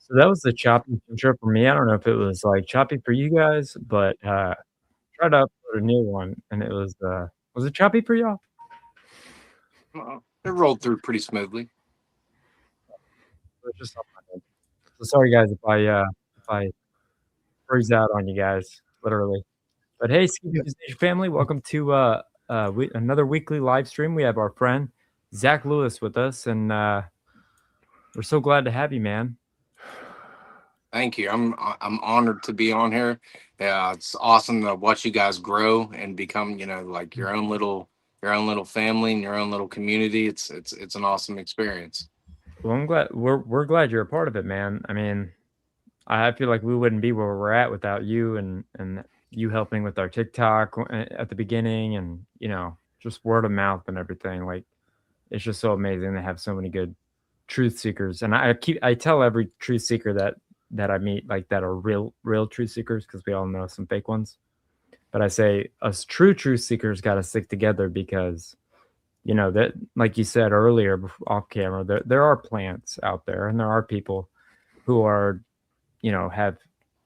So that was the choppy intro for me. I don't know if it was, like, choppy for you guys, but, tried to upload a new one, and it was it choppy for y'all? It rolled through pretty smoothly. It was just on my end. So sorry, guys, if I freeze out on you guys, literally. But hey, Skiba Yep. Nation family, welcome to, another weekly live stream. We have our friend Zach Lewis with us, and, we're so glad to have you, man. Thank you. I'm honored to be on here. Yeah, it's awesome to watch you guys grow and become, like your own little family and your own little community. It's an awesome experience. Well, I'm glad we're glad you're a part of it, man. I mean, I feel like we wouldn't be where we're at without you and you helping with our TikTok at the beginning and, just word of mouth and everything. Like, it's just so amazing to have so many good truth seekers. And I tell every truth seeker that I meet, like, that are real truth seekers, because we all know some fake ones. But I say us true truth seekers got to stick together because, that, like you said earlier off camera, there are plants out there and there are people who are, have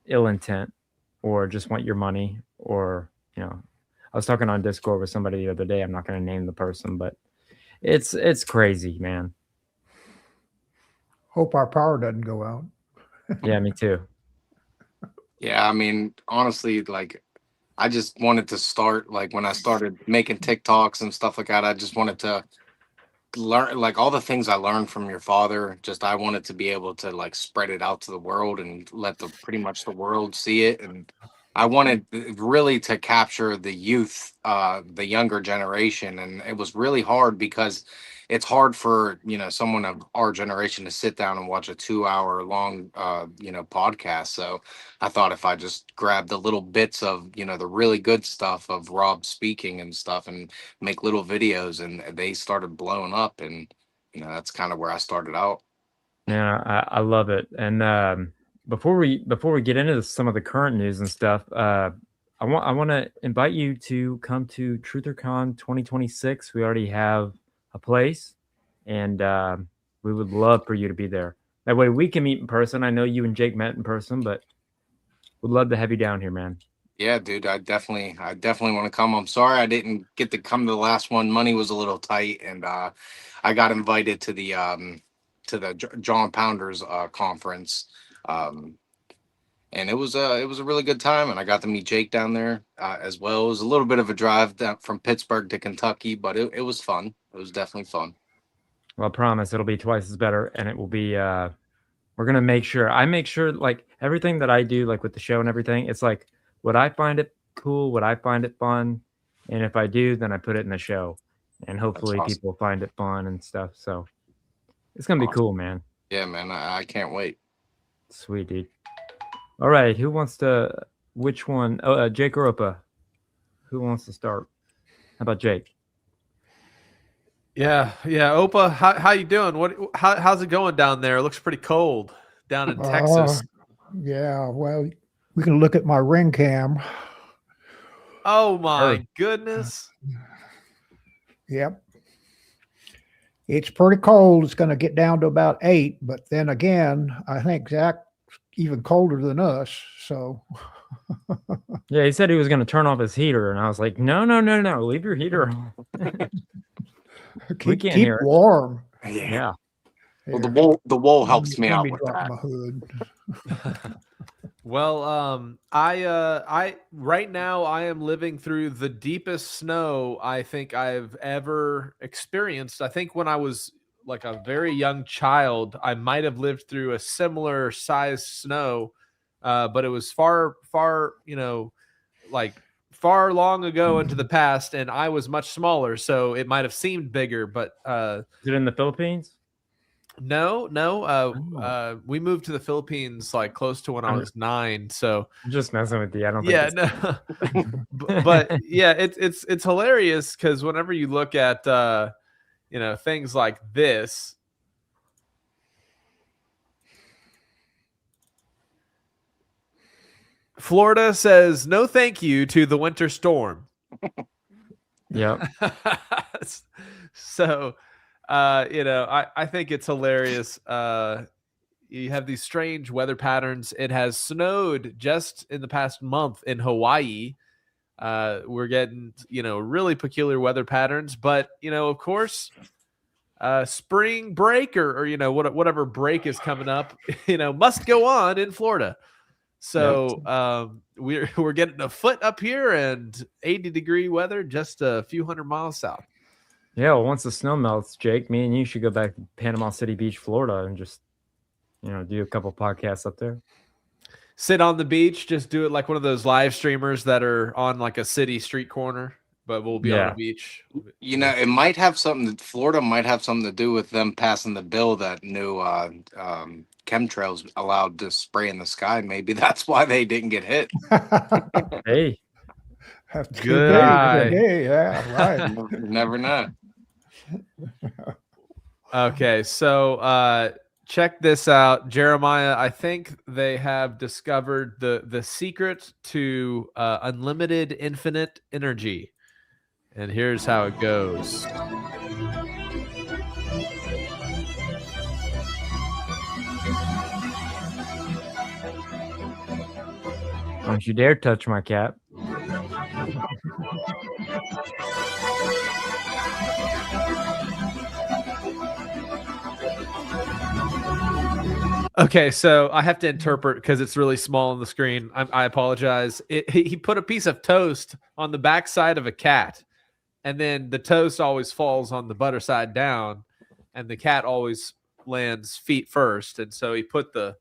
ill intent or just want your money, or, I was talking on Discord with somebody the other day. I'm not going to name the person, but it's crazy, man. Hope our power doesn't go out. Yeah, me too. Yeah, I mean, honestly, like I just wanted to start like when I started making TikToks and stuff like that. I just wanted to learn like all the things I learned from your father. Just I wanted to be able to like spread it out to the world and let the pretty much the world see it. And I wanted really to capture the youth, the younger generation. And it was really hard because it's hard for someone of our generation to sit down and watch a 2 hour long podcast. So I thought if I just grabbed the little bits of the really good stuff of Rob speaking and stuff and make little videos, and they started blowing up, and that's kind of where I started out. Yeah, I love it. And before we get into some of the current news and stuff, I want to invite you to come to TrutherCon 2026. We already have a place, and we would love for you to be there. That way we can meet in person. I know you and Jake met in person, but we'd love to have you down here, man. Yeah, dude, I definitely want to come. I'm sorry I didn't get to come to the last one. Money was a little tight, and I got invited to the John Pounders conference. Um, and it was a really good time, and I got to meet Jake down there as well. It was a little bit of a drive down from Pittsburgh to Kentucky, but it was fun. It was definitely fun. Well, I promise it'll be twice as better, and it will be. We're gonna make sure. I make sure, like, everything that I do, like with the show and everything. It's like, would I find it cool? Would I find it fun? And if I do, then I put it in the show, and That's hopefully awesome. people find it fun and stuff. So it's gonna be Awesome. cool, man. Yeah, man, I can't wait. Sweet, dude. All right, who wants to? Which one? Oh, Jake or Opa? Who wants to start? How about Jake? Yeah, yeah. Opa, how you doing? How's it going down there? It looks pretty cold down in Uh, Texas. yeah, well, we can look at my ring cam. Oh Sure. my goodness. Yep. It's pretty cold. It's going to get down to about 8, but then again, I think Zach's even colder than us. So Yeah, he said he was gonna turn off his heater, and I was like, no, no, no, no, leave your heater on. We can't keep hear it. warm. Yeah. Yeah. Well, Here, the wool let me, helps me let out me with drop that. my hood. Well, I right now I am living through the deepest snow I think I've ever experienced. I think when I was like a very young child, I might have lived through a similar size snow, but it was far, far, like far long ago into the past, and I was much smaller, so it might have seemed bigger, but Is it in the Philippines? no, no. Oh. We moved to the Philippines like close to when I I'm was 9. So I'm just messing with you. I don't think yeah, it's. no. But yeah, it's hilarious because whenever you look at things like this, Florida says no thank you to the winter storm. Yep. So I think it's hilarious. you have these strange weather patterns. It has snowed just in the past month in Hawaii. We're getting, really peculiar weather patterns, but, of course, spring break or whatever break is coming up, must go on in Florida. So we're getting a foot up here and 80-degree weather just a few hundred miles south. Yeah, well, once the snow melts, Jake, me and you should go back to Panama City Beach, Florida, and just, do a couple podcasts up there. Sit on the beach, just do it like one of those live streamers that are on like a city street corner, but we'll be on a beach. It might have something. Florida might have something to do with them passing the bill that new chemtrails allowed to spray in the sky. Maybe that's why they didn't get hit. Hey, good eye. Yeah, right. You never know. Okay, so check this out, Jeremiah. I think they have discovered the secret to unlimited infinite energy. And here's how it goes. don't you dare touch my cat. Okay, so I have to interpret because it's really small on the screen. I apologize. He put a piece of toast on the backside of a cat, and then the toast always falls on the butter side down, and the cat always lands feet first. And so he put the,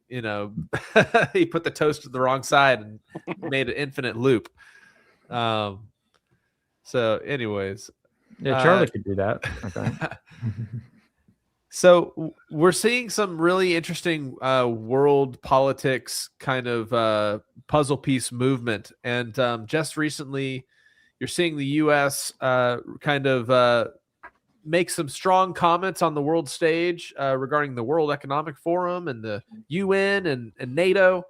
he put the toast to the wrong side and made an infinite loop. So, anyways, Yeah, Charlie could do that, I think. So we're seeing some really interesting world politics kind of puzzle piece movement. And just recently, you're seeing the U.S. Kind of make some strong comments on the world stage regarding the World Economic Forum and the UN and NATO.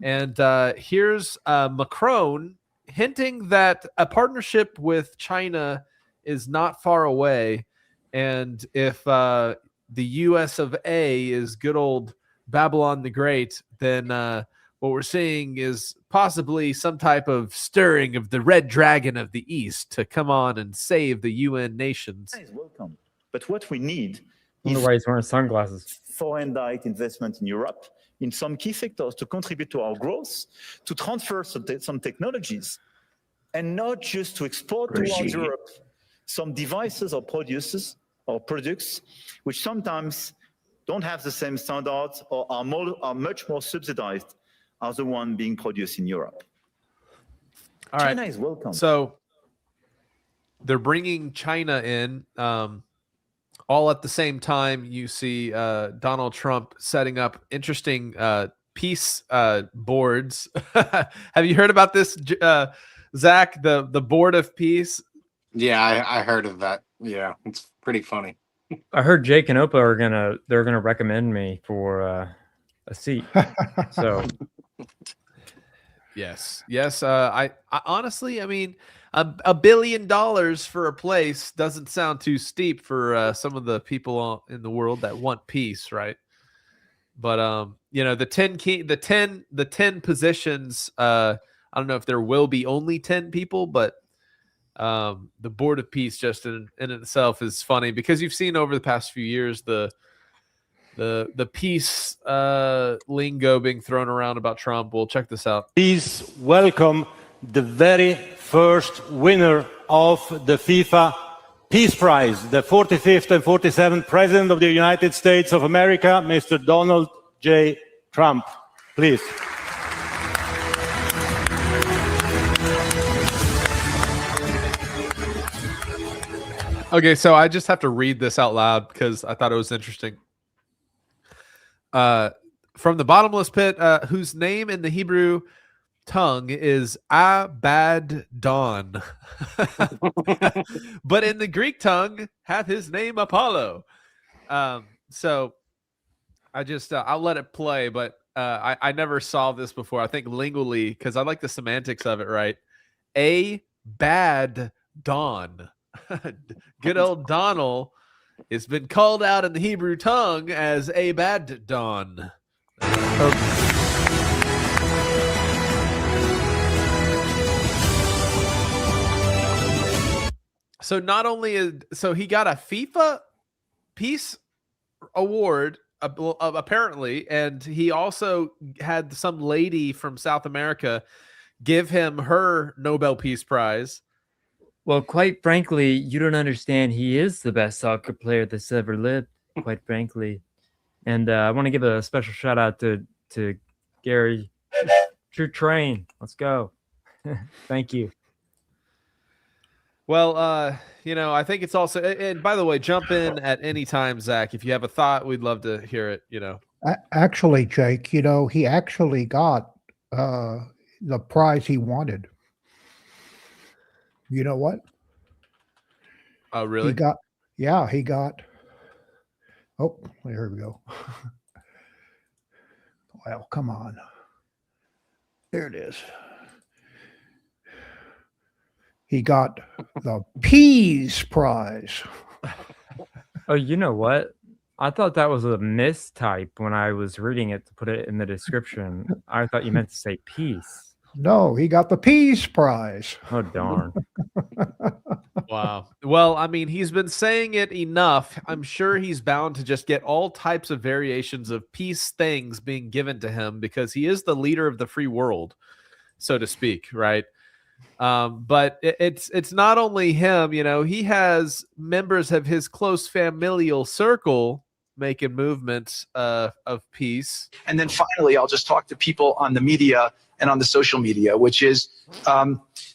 And here's Macron hinting that a partnership with China is not far away. And if the US of A is good old Babylon the Great, then what we're seeing is possibly some type of stirring of the red dragon of the East to come on and save the UN nations. Welcome. But what we need I wonder why he's wearing sunglasses. foreign direct investment in Europe in some key sectors to contribute to our growth, to transfer some technologies, and not just to export towards Europe some devices or products which sometimes don't have the same standards or are much more subsidized as the one being produced in Europe. All China right. is welcome. So they're bringing China in all at the same time. You see Donald Trump setting up interesting peace boards. Have you heard about this, Zach, the Board of Peace? Yeah, I heard of that. Yeah, it's pretty funny. I heard Jake and Opa they're gonna recommend me for a seat. So yes. I honestly, I mean, $1 billion for a place doesn't sound too steep for some of the people in the world that want peace, right? But the 10 positions. I don't know if there will be only 10 people, but the Board of Peace just in itself is funny because you've seen over the past few years the peace lingo being thrown around about Trump. Well, check this out. Please welcome the very first winner of the FIFA Peace Prize, the 45th and 47th President of the United States of America, Mr. Donald J. Trump. Please. Okay, so I just have to read this out loud because I thought it was interesting. From the bottomless pit, whose name in the Hebrew tongue is Abaddon, but in the Greek tongue hath his name Apollo. So I just I'll let it play, but I never saw this before. I think lingually, because I like the semantics of it, right? A bad dawn. Good old Donald It's been called out in the Hebrew tongue as Abaddon. So not only so he got a FIFA Peace Award apparently, and he also had some lady from South America give him her Nobel Peace Prize. Well, quite frankly, you don't understand. He is the best soccer player that's ever lived, quite frankly. And I want to give a special shout out to Gary. True Train. Let's go. Thank you. Well, I think it's also, and by the way, jump in at any time, Zach. If you have a thought, we'd love to hear it, Actually, Jake, he actually got the prize he wanted. You know what? Oh, really? He got. Oh, here we go. Well, come on. There it is. He got the Peas Prize. Oh, you know what? I thought that was a mistype when I was reading it to put it in the description. I thought you meant to say peace. No, he got the Peas Prize. Oh, darn. Wow. Well, I mean, he's been saying it enough. I'm sure he's bound to just get all types of variations of peace things being given to him because he is the leader of the free world, so to speak, right? But it's not only him, he has members of his close familial circle making movements of peace. And then finally, I'll just talk to people on the media and on the social media, which is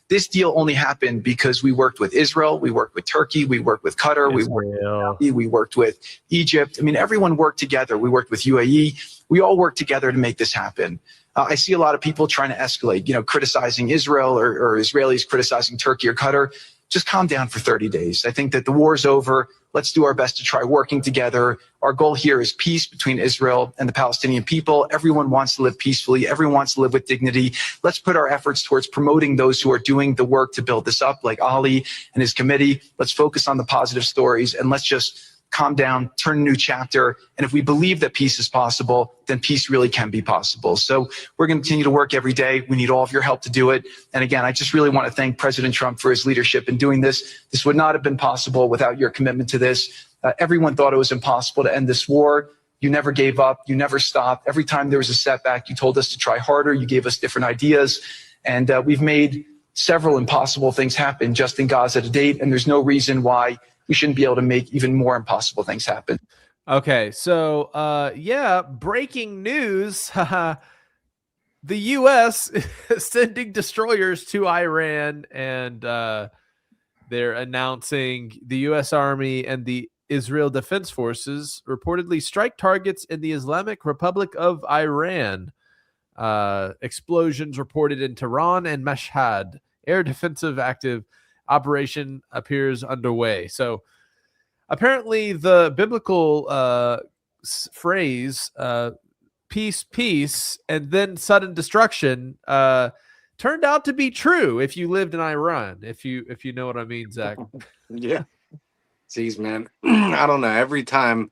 this deal only happened because we worked with Israel, we worked with Turkey, we worked with Qatar, we worked with Egypt. I mean, everyone worked together. We worked with UAE. We all worked together to make this happen. I see a lot of people trying to escalate, criticizing Israel or Israelis criticizing Turkey or Qatar. Just calm down for 30 days. I think that the war is over. Let's do our best to try working together. Our goal here is peace between Israel and the Palestinian people. Everyone wants to live peacefully. Everyone wants to live with dignity. Let's put our efforts towards promoting those who are doing the work to build this up, like Ali and his committee. Let's focus on the positive stories, and let's just calm down, turn a new chapter. And if we believe that peace is possible, then peace really can be possible. So we're going to continue to work every day. We need all of your help to do it. And again, I just really want to thank President Trump for his leadership in doing this. This would not have been possible without your commitment to this. Everyone thought it was impossible to end this war. You never gave up. You never stopped. Every time there was a setback, you told us to try harder. You gave us different ideas. And we've made several impossible things happen just in Gaza to date. And there's no reason why we shouldn't be able to make even more impossible things happen. Okay, so breaking news. The U.S. is sending destroyers to Iran, and they're announcing the U.S. Army and the Israel Defense Forces reportedly strike targets in the Islamic Republic of Iran. Explosions reported in Tehran and Mashhad. Air defensive active operation appears underway. So apparently the biblical phrase peace, peace, and then sudden destruction turned out to be true if you lived in Iran, if you know what I mean, Zach. Yeah. Jeez, man. I don't know. Every time,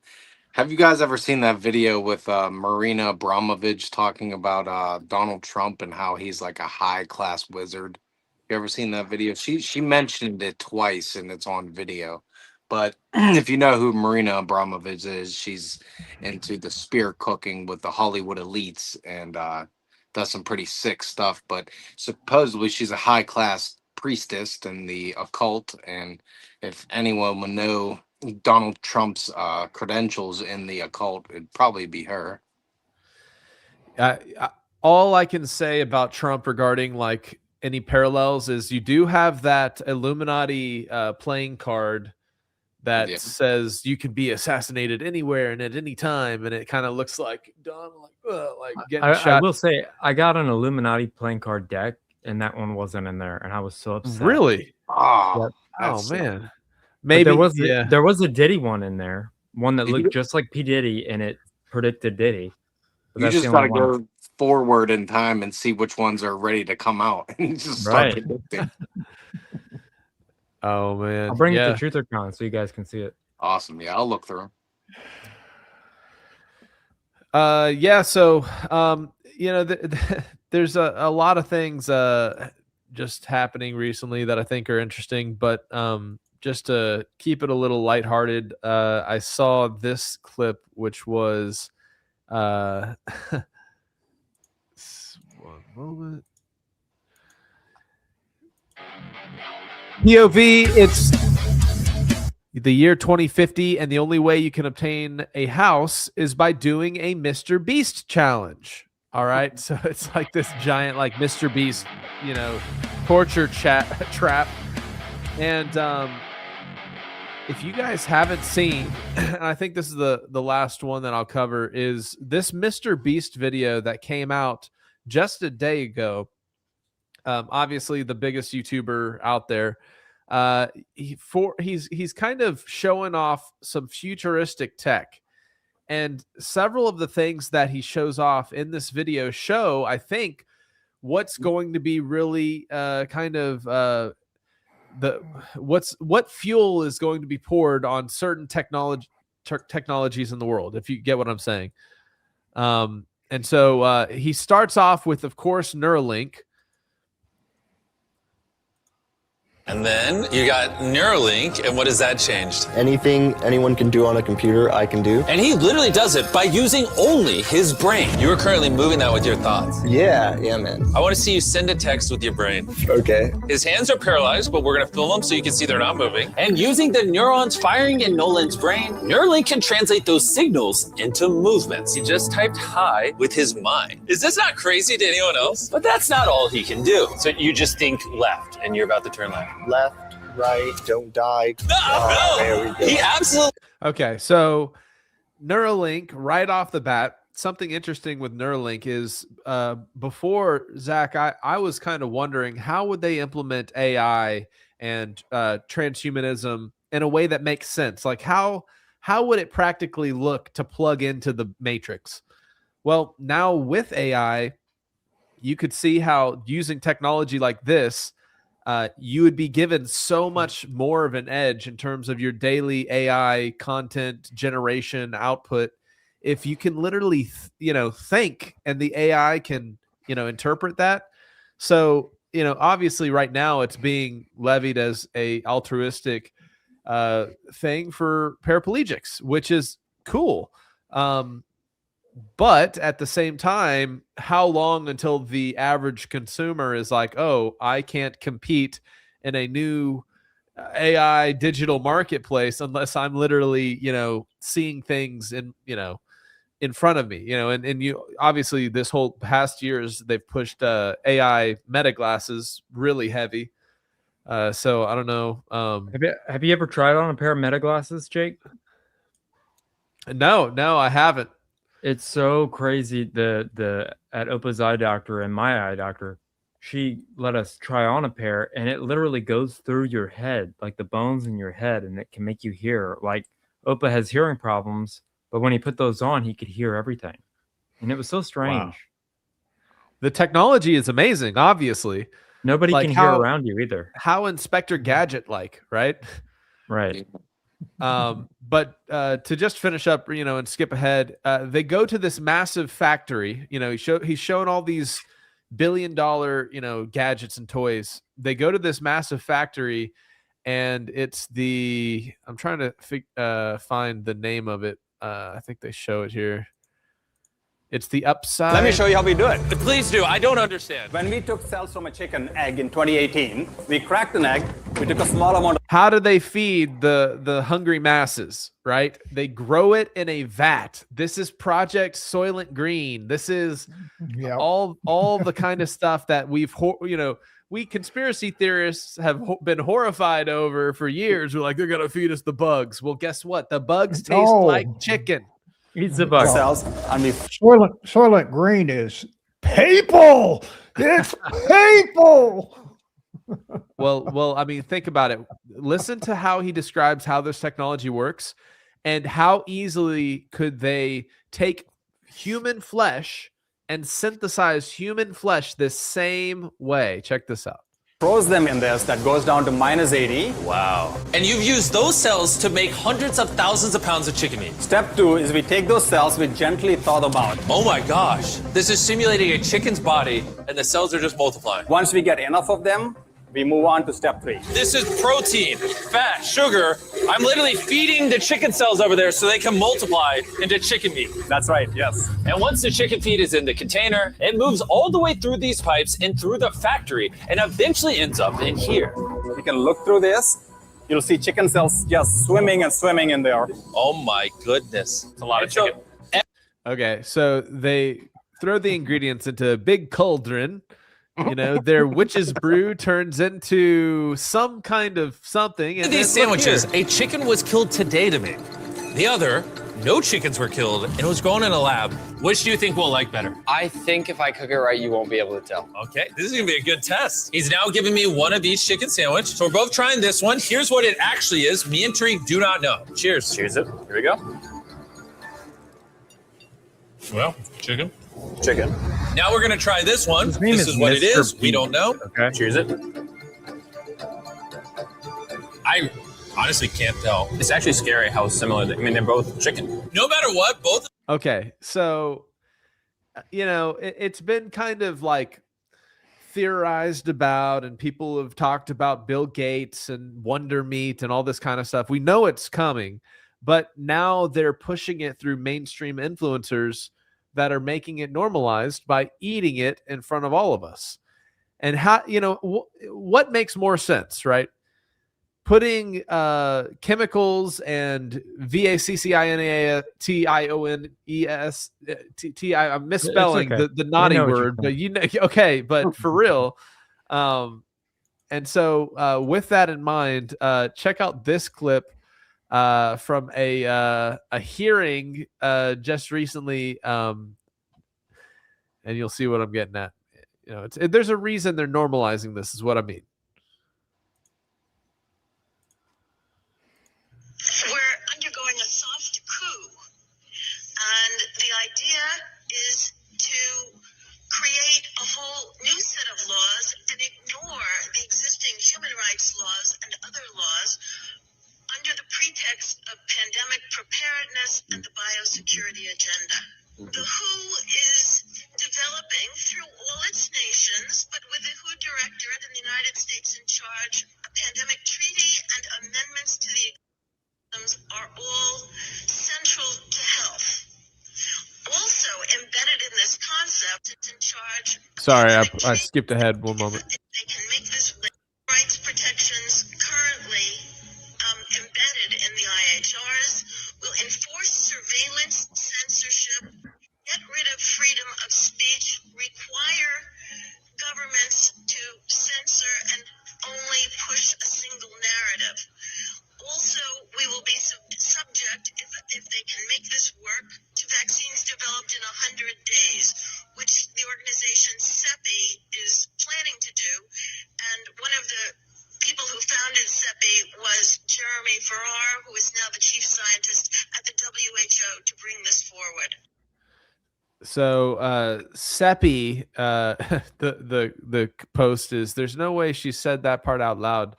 have you guys ever seen that video with Marina Abramovich talking about Donald Trump and how he's like a high-class wizard? You ever seen that video? She mentioned it twice, and it's on video. But if you know who Marina Abramovich is, she's into the spear cooking with the Hollywood elites and does some pretty sick stuff. But supposedly she's a high-class priestess in the occult, and if anyone would know Donald Trump's credentials in the occult, it'd probably be her. All I can say about Trump regarding like any parallels is you do have that Illuminati playing card that says you can be assassinated anywhere and at any time, and it kind of looks like Donald, like getting shot. I will say I got an Illuminati playing card deck, and that one wasn't in there, and I was so upset. Really? Oh, Oh man. Maybe there was a Diddy one in there, one that looked just like P. Diddy, and it predicted Diddy. You just gotta go forward in time and see which ones are ready to come out, and just start predicting. Oh man, I'll bring it to TrutherCon so you guys can see it. Awesome. Yeah, I'll look through. Yeah. So, you know, there's a lot of things just happening recently that I think are interesting, but just to keep it a little lighthearted, I saw this clip, which was one moment. POV, it's the year 2050, and the only way you can obtain a house is by doing a Mr. Beast challenge. All right, so it's like this giant, like Mr. Beast, you know, torture trap. And if you guys haven't seen, and I think this is the last one that I'll cover, is this Mr. Beast video that came out just a day ago. Obviously, the biggest YouTuber out there. He's kind of showing off some futuristic tech, and several of the things that he shows off in this video show, I think, what's going to be really what fuel is going to be poured on certain technologies in the world, if you get what I'm saying. And so he starts off with, of course, Neuralink. And then you got Neuralink, and what has that changed? Anything anyone can do on a computer, I can do. And he literally does it by using only his brain. You are currently moving that with your thoughts. Yeah, man. I want to see you send a text with your brain. Okay. His hands are paralyzed, but we're going to film them so you can see they're not moving. And using the neurons firing in Nolan's brain, Neuralink can translate those signals into movements. He just typed hi with his mind. Is this not crazy to anyone else? But that's not all he can do. So you just think left, and you're about to turn left. Left, right, don't die. No. There we go. He absolutely. Okay, so Neuralink, right off the bat, something interesting with Neuralink is before, Zach, I was kind of wondering how would they implement AI and transhumanism in a way that makes sense? Like how would it practically look to plug into the matrix? Well, now with AI, you could see how using technology like this, you would be given so much more of an edge in terms of your daily AI content generation output if you can literally, think, and the AI can, interpret that. So, obviously right now it's being levied as a altruistic thing for paraplegics, which is cool. But at the same time, how long until the average consumer is like, oh, I can't compete in a new AI digital marketplace unless I'm literally, seeing things in front of me, and you obviously this whole past years, they've pushed AI meta glasses really heavy. So I don't know. Have you ever tried on a pair of meta glasses, Jake? No, I haven't. It's so crazy. The at Opa's eye doctor and my eye doctor, she let us try on a pair, and it literally goes through your head, like the bones in your head, and it can make you hear. Like Opa has hearing problems, but when he put those on, he could hear everything, and it was so strange. Wow. The technology is amazing. Obviously, nobody can hear around you either. How Inspector Gadget like, right? Right. But to just finish up, and skip ahead, they go to this massive factory. He's showing all these billion-dollar, gadgets and toys. They go to this massive factory, and it's I'm trying to find the name of it. I think they show it here. It's the Upside. Let me show you how we do it. Please do. I don't understand. When we took cells from a chicken egg in 2018, we cracked an egg. We took a small amount of... How do they feed the hungry masses, right? They grow it in a vat. This is Project Soylent Green. This is all the kind of stuff that we conspiracy theorists have been horrified over for years. We're like, they're going to feed us the bugs. Well, guess what? The bugs taste like chicken. Eats the bug. Cells, and we... Soylent Green is people. It's people. Well, I mean, think about it. Listen to how he describes how this technology works and how easily could they take human flesh and synthesize human flesh the same way. Check this out. froze them in this, that goes down to -80. Wow. And you've used those cells to make hundreds of thousands of pounds of chicken meat. Step 2 is we take those cells, we gently thaw them out. Oh my gosh. This is simulating a chicken's body, and the cells are just multiplying. Once we get enough of them, we move on to step 3. This is protein, fat, sugar. I'm literally feeding the chicken cells over there so they can multiply into chicken meat. That's right, yes. And once the chicken feed is in the container, it moves all the way through these pipes and through the factory and eventually ends up in here. You can look through this. You'll see chicken cells just swimming and swimming in there. Oh my goodness. It's a lot of chicken. Okay, so they throw the ingredients into a big cauldron. You know, their witch's brew turns into some kind of something. And These sandwiches, a chicken was killed today to make. The other, no chickens were killed and it was grown in a lab. Which do you think we'll like better? I think if I cook it right, you won't be able to tell. Okay, this is gonna be a good test. He's now giving me one of each chicken sandwich. So we're both trying this one. Here's what it actually is. Me and Tariq do not know. Cheers. Cheers it. Here we go. Well, chicken. Chicken. Now we're gonna try this one. This is what it Mr. is. We don't know. Okay. Cheers it. I honestly can't tell. It's actually scary how similar I mean, they're both chicken. No matter what, both. Okay, so you know, it's been kind of like theorized about, and people have talked about Bill Gates and Wonder Meat and all this kind of stuff. We know it's coming, but now they're pushing it through mainstream influencers that are making it normalized by eating it in front of all of us. And how, you know, what makes more sense, right? Putting chemicals and VACCINATIONES, I'm misspelling okay. the naughty know what you're word, but you know, okay, but for real. And so with that in mind, check out this clip from a hearing just recently, and you'll see what I'm getting at. You know, there's a reason they're normalizing this, is what I mean. We're undergoing a soft coup, and the idea is to create a whole new set of laws and ignore the existing human rights laws and other laws under the pretext of pandemic preparedness and the biosecurity agenda. The WHO is developing through all its nations, but with the WHO directorate in the United States in charge, a pandemic treaty and amendments to the are all central to health. Also embedded in this concept, it's in charge. Sorry, I skipped ahead one moment. They can make this rights protections currently embedded in the IHRs, will enforce surveillance, censorship, get rid of freedom of speech, require governments to censor and only push a single narrative. Also, we will be subject, if they can make this work, to vaccines developed in 100 days, which the organization CEPI is planning to do. And one of the people who founded CEPI was Jeremy Farrar, who is now the chief scientist at the WHO, to bring this forward. So CEPI, the post is, there's no way she said that part out loud.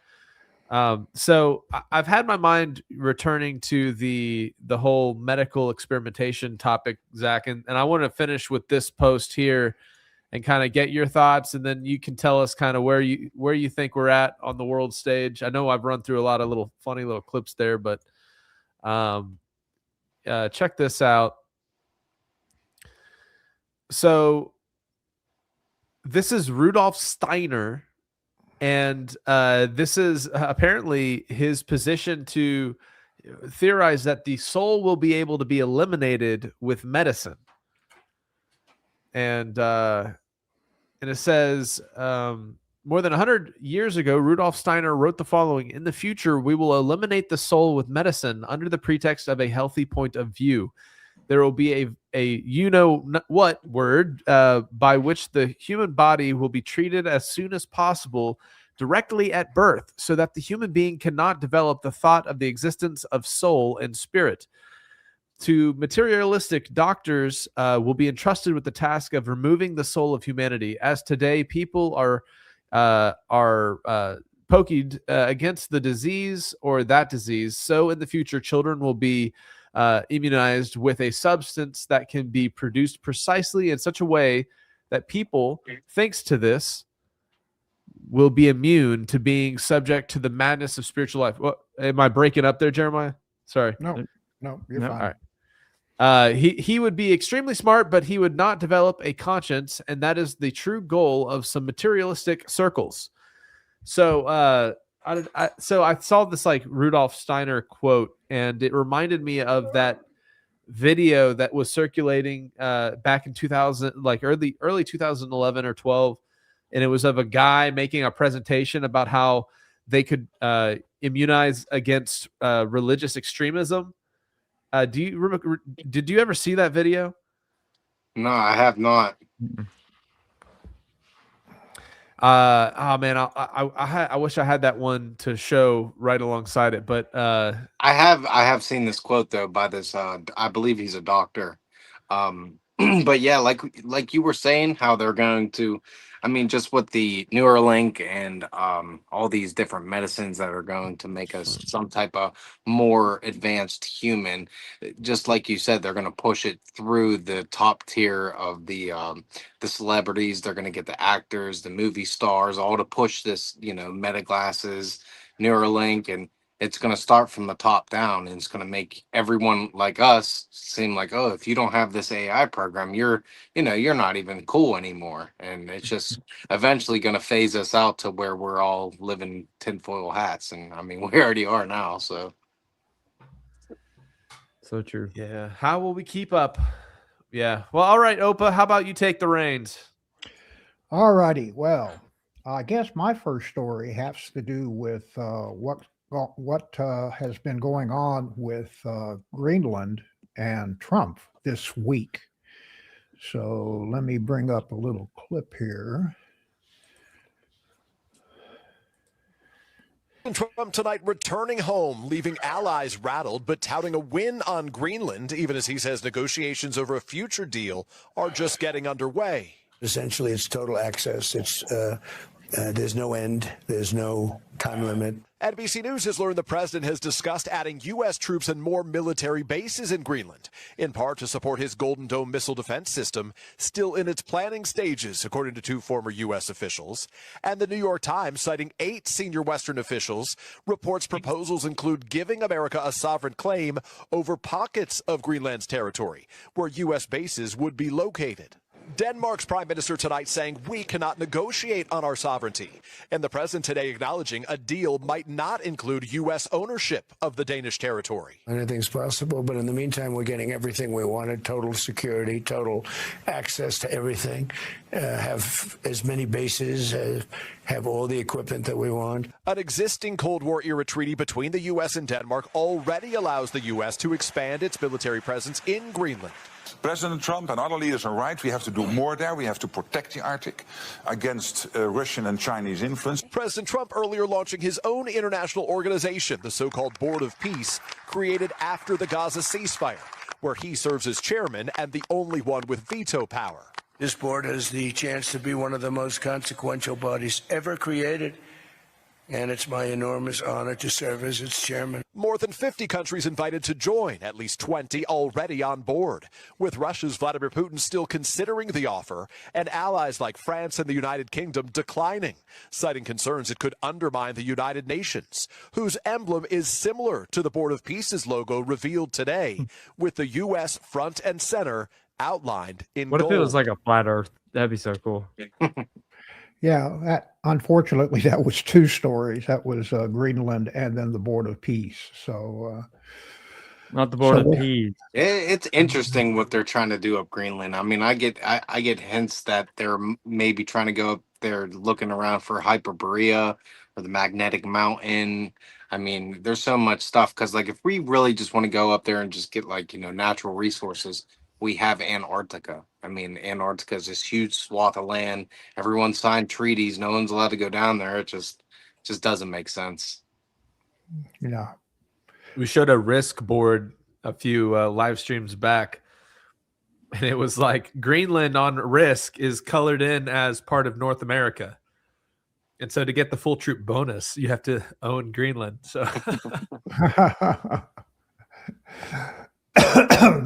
So I've had my mind returning to the whole medical experimentation topic, Zach, and I want to finish with this post here and kind of get your thoughts, and then you can tell us kind of where you think we're at on the world stage. I know I've run through a lot of funny little clips there, but check this out. So this is Rudolf Steiner. And this is apparently his position to theorize that the soul will be able to be eliminated with medicine. And it says, more than 100 years ago, Rudolf Steiner wrote the following: "In the future, we will eliminate the soul with medicine under the pretext of a healthy point of view. There will be a you-know-what word by which the human body will be treated as soon as possible directly at birth, so that the human being cannot develop the thought of the existence of soul and spirit. To materialistic doctors will be entrusted with the task of removing the soul of humanity. As today, people are are poked against the disease or that disease, so in the future children will be immunized with a substance that can be produced precisely in such a way that people, thanks to this, will be immune to being subject to the madness of spiritual life. What, am I breaking up there, Jeremiah? Sorry. No, you're fine. All right. He would be extremely smart, but he would not develop a conscience, and that is the true goal of some materialistic circles. So I saw this like Rudolf Steiner quote, and it reminded me of that video that was circulating back in 2000, like early 2011 or 12, and it was of a guy making a presentation about how they could immunize against religious extremism. Do you remember? Did you ever see that video? No, I have not. Oh man, I wish I had that one to show right alongside it, but I have seen this quote though by this I believe he's a doctor. But yeah, like you were saying, how they're going to, I mean, just with the Neuralink and all these different medicines that are going to make us some type of more advanced human, just like you said, they're going to push it through the top tier of the celebrities. They're going to get the actors, the movie stars, all to push this, meta glasses, Neuralink, and it's going to start from the top down, and it's going to make everyone like us seem like, oh, if you don't have this AI program, you're not even cool anymore. And it's just eventually going to phase us out to where we're all living tinfoil hats. And I mean, we already are now. So true. Yeah. How will we keep up? Yeah. Well, all right, Opa, how about you take the reins? All righty. Well, I guess my first story has to do with what has been going on with Greenland and Trump this week. So let me bring up a little clip here. Trump tonight returning home, leaving allies rattled, but touting a win on Greenland, even as he says negotiations over a future deal are just getting underway. Essentially, it's total access. It's there's no end. There's no time limit. NBC News has learned the president has discussed adding U.S. troops and more military bases in Greenland, in part to support his Golden Dome missile defense system, still in its planning stages, according to 2 former U.S. officials. And the New York Times, citing 8 senior Western officials, reports proposals include giving America a sovereign claim over pockets of Greenland's territory, where U.S. bases would be located. Denmark's prime minister tonight saying we cannot negotiate on our sovereignty, and the president today acknowledging a deal might not include U.S. ownership of the Danish territory. Anything's possible, but in the meantime, we're getting everything we wanted: total security, total access to everything, have as many bases, have all the equipment that we want. An existing Cold War era treaty between the U.S. and Denmark already allows the U.S. to expand its military presence in Greenland. President Trump and other leaders are right. We have to do more there. We have to protect the Arctic against Russian and Chinese influence. President Trump earlier launching his own international organization, the so-called Board of Peace, created after the Gaza ceasefire, where he serves as chairman and the only one with veto power. This board has the chance to be one of the most consequential bodies ever created, and it's my enormous honor to serve as its chairman. More than 50 countries invited to join, at least 20 already on board, with Russia's Vladimir Putin still considering the offer, and allies like France and the United Kingdom declining, citing concerns it could undermine the United Nations, whose emblem is similar to the Board of Peace's logo revealed today, with the U.S. front and center outlined in What gold. if it was like a flat Earth? That'd be so cool. Yeah, unfortunately, that was 2 stories. That was Greenland and then the Board of Peace. So, not the Board of Peace. It's interesting what they're trying to do up Greenland. I mean, I get hints that they're maybe trying to go up there looking around for Hyperborea or the Magnetic Mountain. I mean, there's so much stuff, because like if we really just want to go up there and just get like, natural resources, we have Antarctica. I mean, Antarctica is this huge swath of land. Everyone signed treaties. No one's allowed to go down there. It just doesn't make sense. Yeah. We showed a risk board a few live streams back, and it was like Greenland on risk is colored in as part of North America. And so to get the full troop bonus, you have to own Greenland. So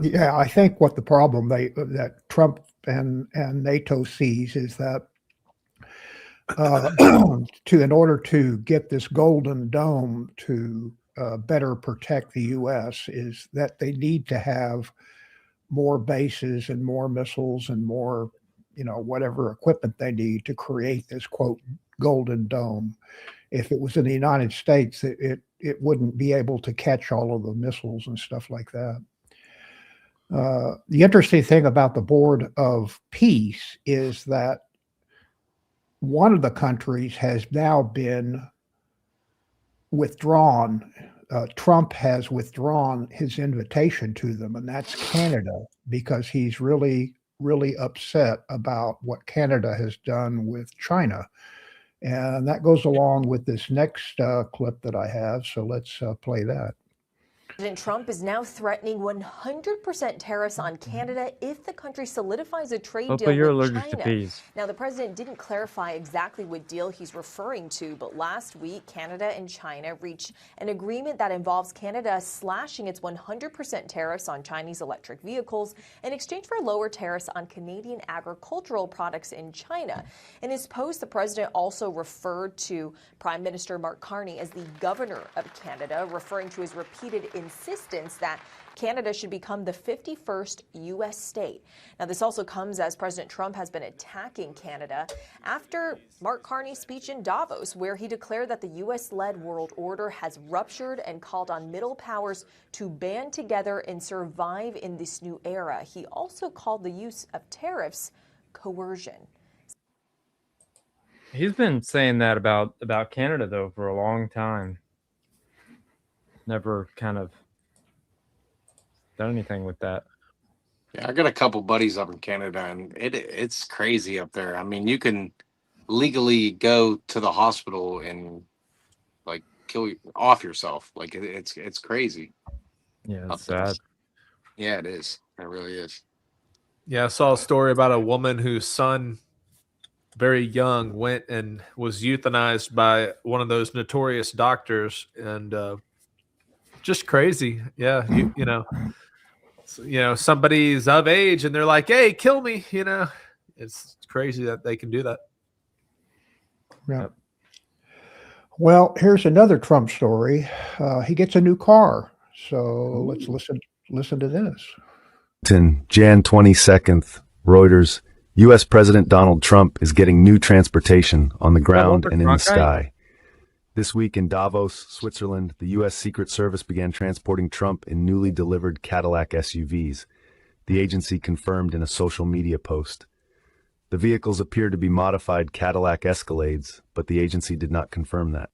yeah, I think what the problem that Trump and NATO sees is that in order to get this Golden Dome to better protect the U.S. is that they need to have more bases and more missiles and more, whatever equipment they need to create this quote Golden Dome. If it was in the United States, it wouldn't be able to catch all of the missiles and stuff like that. The interesting thing about the Board of Peace is that one of the countries has now been withdrawn. Trump has withdrawn his invitation to them, and that's Canada, because he's really, really upset about what Canada has done with China. And that goes along with this next clip that I have. So let's play that. President Trump is now threatening 100% tariffs on Canada if the country solidifies a trade deal with China. Now, the president didn't clarify exactly what deal he's referring to, but last week, Canada and China reached an agreement that involves Canada slashing its 100% tariffs on Chinese electric vehicles in exchange for lower tariffs on Canadian agricultural products in China. In his post, the president also referred to Prime Minister Mark Carney as the governor of Canada, referring to his repeated insistence that Canada should become the 51st U.S. state. Now, this also comes as President Trump has been attacking Canada after Mark Carney's speech in Davos, where he declared that the U.S.-led world order has ruptured and called on middle powers to band together and survive in this new era. He also called the use of tariffs coercion. He's been saying that about Canada, though, for a long time. Never kind of done anything with that. Yeah, I got a couple buddies up in Canada, and it's crazy up there. I mean, you can legally go to the hospital and like kill off yourself. Like it's crazy. Yeah, it's sad. Yeah, it is. It really is. Yeah, I saw a story about a woman whose son, very young, went and was euthanized by one of those notorious doctors, and just crazy. Yeah, you know, somebody's of age and they're like, "Hey, kill me." It's crazy that they can do that. Yeah. Well, here's another Trump story. He gets a new car. So let's listen to this. Jan 22nd, Reuters. U.S. President Donald Trump is getting new transportation on the ground and in the sky. This week in Davos, Switzerland, the U.S. Secret Service began transporting Trump in newly delivered Cadillac SUVs, the agency confirmed in a social media post. The vehicles appear to be modified Cadillac Escalades, but the agency did not confirm that.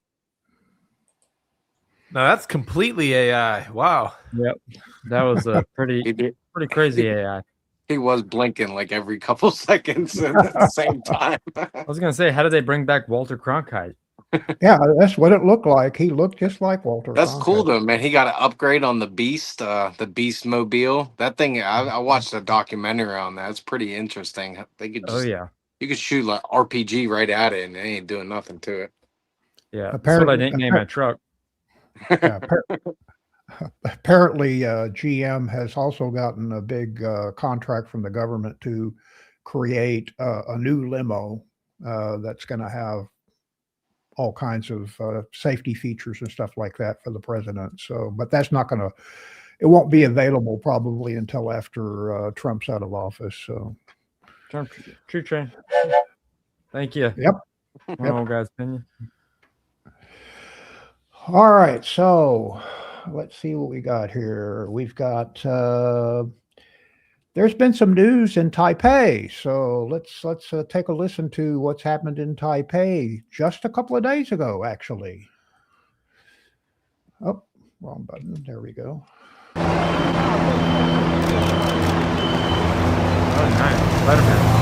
No, that's completely AI. Wow. Yep. That was a pretty crazy AI. He was blinking like every couple seconds at the same time. I was going to say, how did they bring back Walter Cronkite? Yeah, that's what it looked like. He looked just like Walter. That's Cronkite. cool though, man. He got an upgrade on the Beast Mobile. That thing, I watched a documentary on that. It's pretty interesting. They could just, you could shoot like RPG right at it, and they ain't doing nothing to it. Yeah, apparently I didn't name my truck. Yeah, apparently, GM has also gotten a big contract from the government to create a new limo that's going to have all kinds of safety features and stuff like that for the president. So, but that's not going to, it won't be available probably until after Trump's out of office. So, True train. Thank you. Yep. My old guy's opinion. All right. So let's see what we got here. We've got, there's been some news in Taipei, so let's take a listen to what's happened in Taipei just a couple of days ago, actually. Oh, wrong button. There we go. Oh, nice. Spider-Man.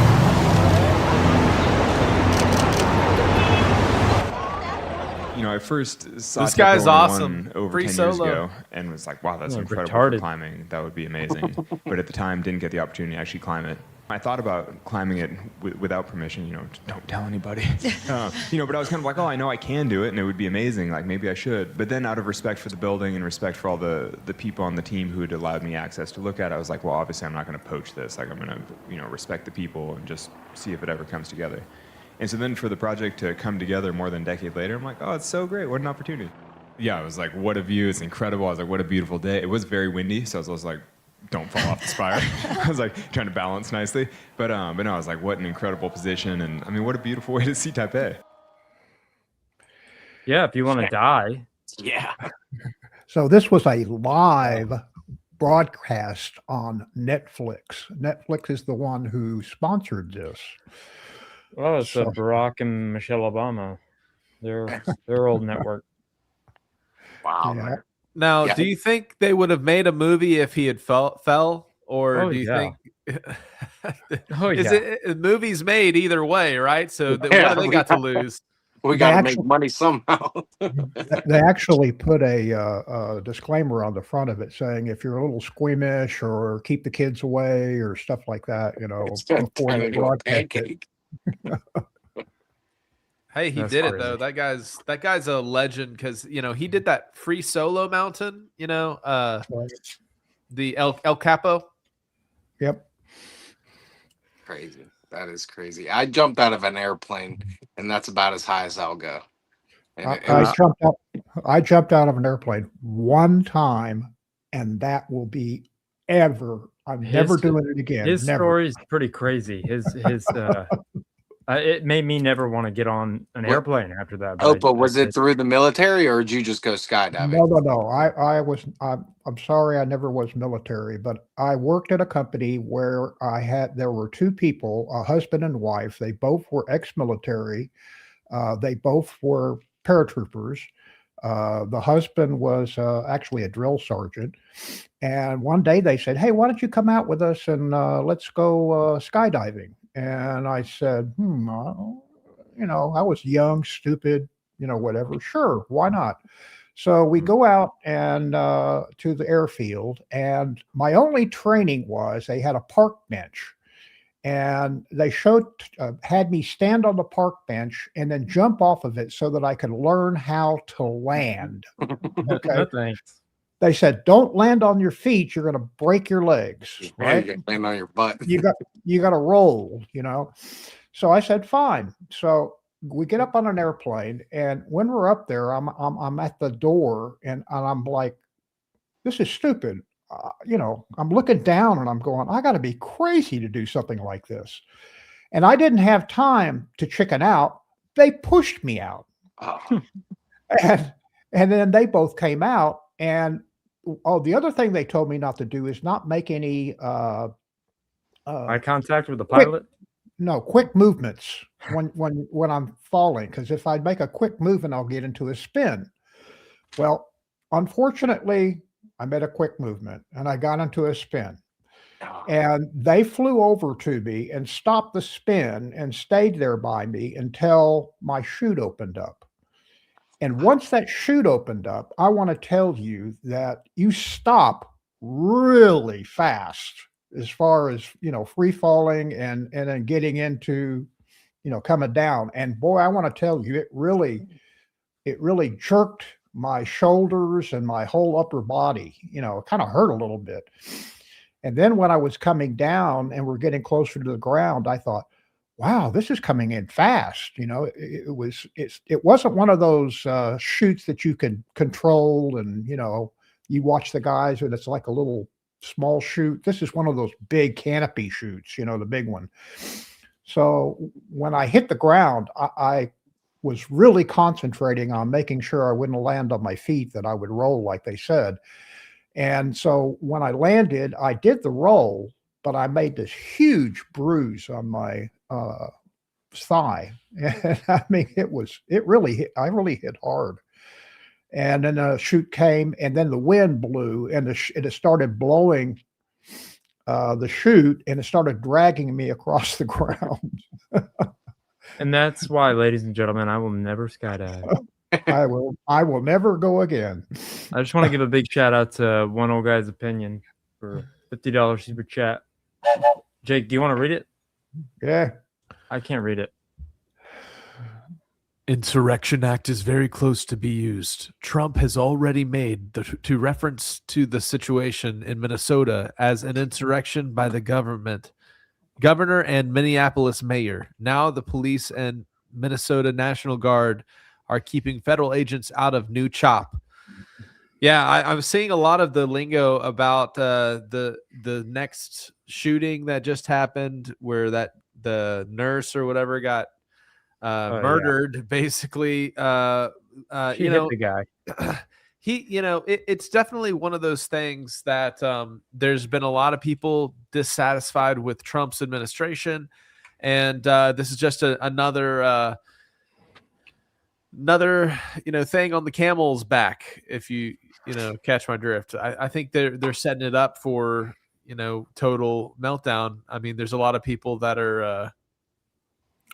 I first saw this guy's awesome. Over Free 10 solo. years ago and was like, wow, that's incredible for climbing. That would be amazing. But at the time, didn't get the opportunity to actually climb it. I thought about climbing it without permission, don't tell anybody. But I was kind of like, oh, I know I can do it and it would be amazing. Like maybe I should. But then out of respect for the building and respect for all the people on the team who had allowed me access to look at it, I was like, well, obviously I'm not going to poach this. Like I'm going to, respect the people and just see if it ever comes together. And so then for the project to come together more than a decade later, I'm like, oh, it's so great. What an opportunity. Yeah, I was like, what a view. It's incredible. I was like, what a beautiful day. It was very windy. So I was like, don't fall off the spire. I was like trying to balance nicely. But no, I was like, what an incredible position. And I mean, what a beautiful way to see Taipei. Yeah, if you want to die. Yeah. So this was a live broadcast on Netflix. Netflix is the one who sponsored this. Well, it's Barack and Michelle Obama. Their old network. Wow. Yeah. Now, do you think they would have made a movie if he had fell? Or do you think movies made either way, right? So what do they got to lose? We got to make money somehow. They actually put a disclaimer on the front of it saying if you're a little squeamish or keep the kids away or stuff like that, before the broadcast. Hey, he did it though. That guy's a legend because he did that free solo mountain. The El Capo. Yep. Crazy. That is crazy. I jumped out of an airplane, and that's about as high as I'll go. And I jumped out of an airplane one time, and that will be ever. I'm never doing it again. His never. story is pretty crazy. His it made me never want to get on an airplane after that. But was it through the military or did you just go skydiving? No. I'm sorry, I never was military, but I worked at a company where there were two people, a husband and wife. They both were ex-military. They both were paratroopers. The husband was actually a drill sergeant. And one day they said, hey, why don't you come out with us and let's go skydiving? And I said, I was young, stupid, whatever. Sure, why not? So we go out and to the airfield, and my only training was they had a park bench, and they had me stand on the park bench and then jump off of it so that I could learn how to land. Okay. Thanks. They said, don't land on your feet. You're going to break your legs. Right? You're land on your butt. you got to roll, So I said, fine. So we get up on an airplane, and when we're up there, I'm at the door, and I'm like, this is stupid. I'm looking down, and I'm going, I got to be crazy to do something like this. And I didn't have time to chicken out. They pushed me out. Oh. and then they both came out, and the other thing they told me not to do is not make any eye contact with the pilot. Quick movements when I'm falling, because if I make a quick movement, I'll get into a spin. Well, unfortunately, I made a quick movement and I got into a spin. And they flew over to me and stopped the spin and stayed there by me until my chute opened up. And once that chute opened up, I want to tell you that you stop really fast as far as, free falling and then getting into, coming down. And boy, I want to tell you, it really jerked my shoulders and my whole upper body, it kind of hurt a little bit. And then when I was coming down and we're getting closer to the ground, I thought, wow, this is coming in fast. It wasn't one of those chutes that you can control and, you watch the guys and it's like a little small chute. This is one of those big canopy chutes, the big one. So when I hit the ground, I was really concentrating on making sure I wouldn't land on my feet, that I would roll like they said. And so when I landed, I did the roll, but I made this huge bruise on my thigh. And I mean, I really hit hard. And then a chute came, and then the wind blew, and it started blowing the chute, and it started dragging me across the ground. And that's why, ladies and gentlemen, I will never skydive. I will never go again. I just want to give a big shout out to One Old Guy's Opinion for $50 super chat. Jake, do you want to read it? Yeah. I can't read it. Insurrection Act is very close to be used. Trump has already made to reference to the situation in Minnesota as an insurrection by the governor and Minneapolis mayor. Now the police and Minnesota National Guard are keeping federal agents out of new CHOP. Yeah, I'm seeing a lot of the lingo about the next shooting that just happened, where the nurse or whatever got murdered. Basically, She hit the guy. It's definitely one of those things that there's been a lot of people dissatisfied with Trump's administration, and this is just another thing on the camel's back, if you catch my drift. I think they're setting it up for total meltdown. I mean, there's a lot of people that are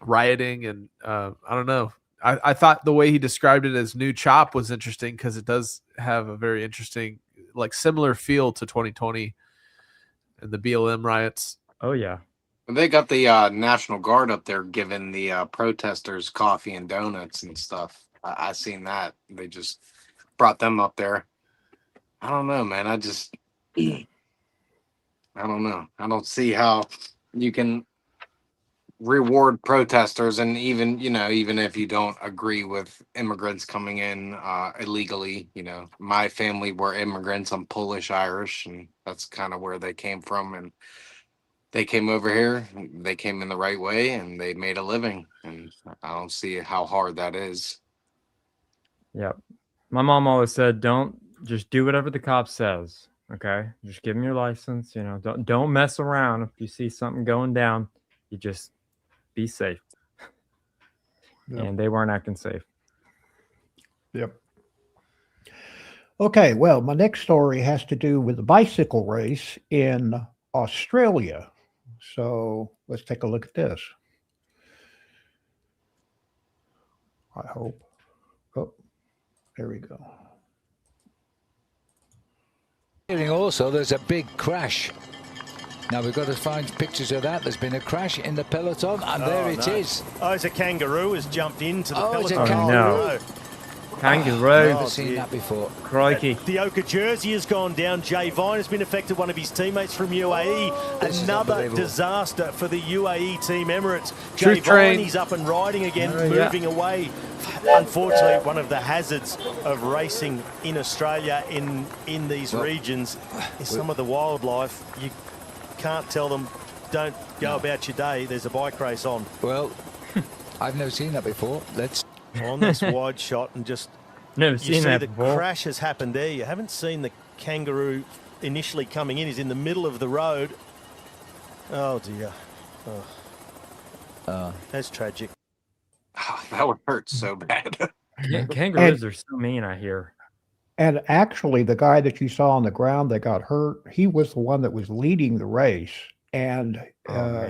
rioting, and I don't know. I thought the way he described it as new CHOP was interesting, because it does have a very interesting, similar feel to 2020 and the BLM riots. Oh yeah. They got the National Guard up there giving the protesters coffee and donuts and stuff. I seen that. They just brought them up there. I don't know, man. I don't know. I don't see how you can reward protesters, and even if you don't agree with immigrants coming in illegally. My family were immigrants. I'm Polish Irish, and that's kind of where they came from, and they came over here. They came in the right way, and they made a living, and I don't see how hard that is. Yeah, my mom always said, don't just do whatever the cop says. Okay, just give them your license. Don't mess around. If you see something going down, you just be safe. Yep. And they weren't acting safe. Yep. Okay, well, my next story has to do with the bicycle race in Australia. So let's take a look at this. I hope. Oh, there we go. Also, there's a big crash. Now we've got to find pictures of that. There's been a crash in the peloton, and there it is. Oh, it's a kangaroo has jumped into the peloton. It's a kangaroo. No. Kangaroo. I've never seen that before. Crikey. The Oka jersey has gone down. Jay Vine has been affected, one of his teammates from UAE. Another disaster for the UAE Team Emirates. Jay Vine, he's up and riding again, moving away. Unfortunately, one of the hazards of racing in Australia in these regions is some of the wildlife. You can't tell them, don't go about your day. There's a bike race on. Well, I've never seen that before. Let's on this wide shot, and just never seen that before. The crash has happened there. You haven't seen the kangaroo initially coming in. He's in the middle of the road. Oh dear. That's tragic. Oh, that would hurt so bad. Kangaroos are so mean, I hear. And actually, the guy that you saw on the ground that got hurt, he was the one that was leading the race. And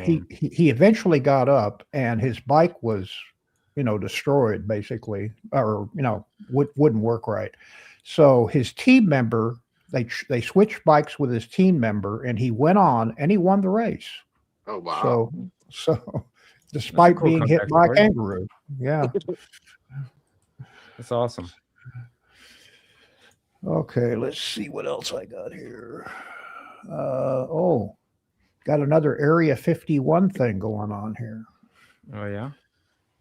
he eventually got up, and his bike was, destroyed, basically, or, wouldn't work right. So his team member, they switched bikes with his team member, and he went on, and he won the race. Oh, wow. So despite being hit by a kangaroo. Yeah. That's awesome. Okay, let's see what else I got here. Got another Area 51 thing going on here. Oh, yeah?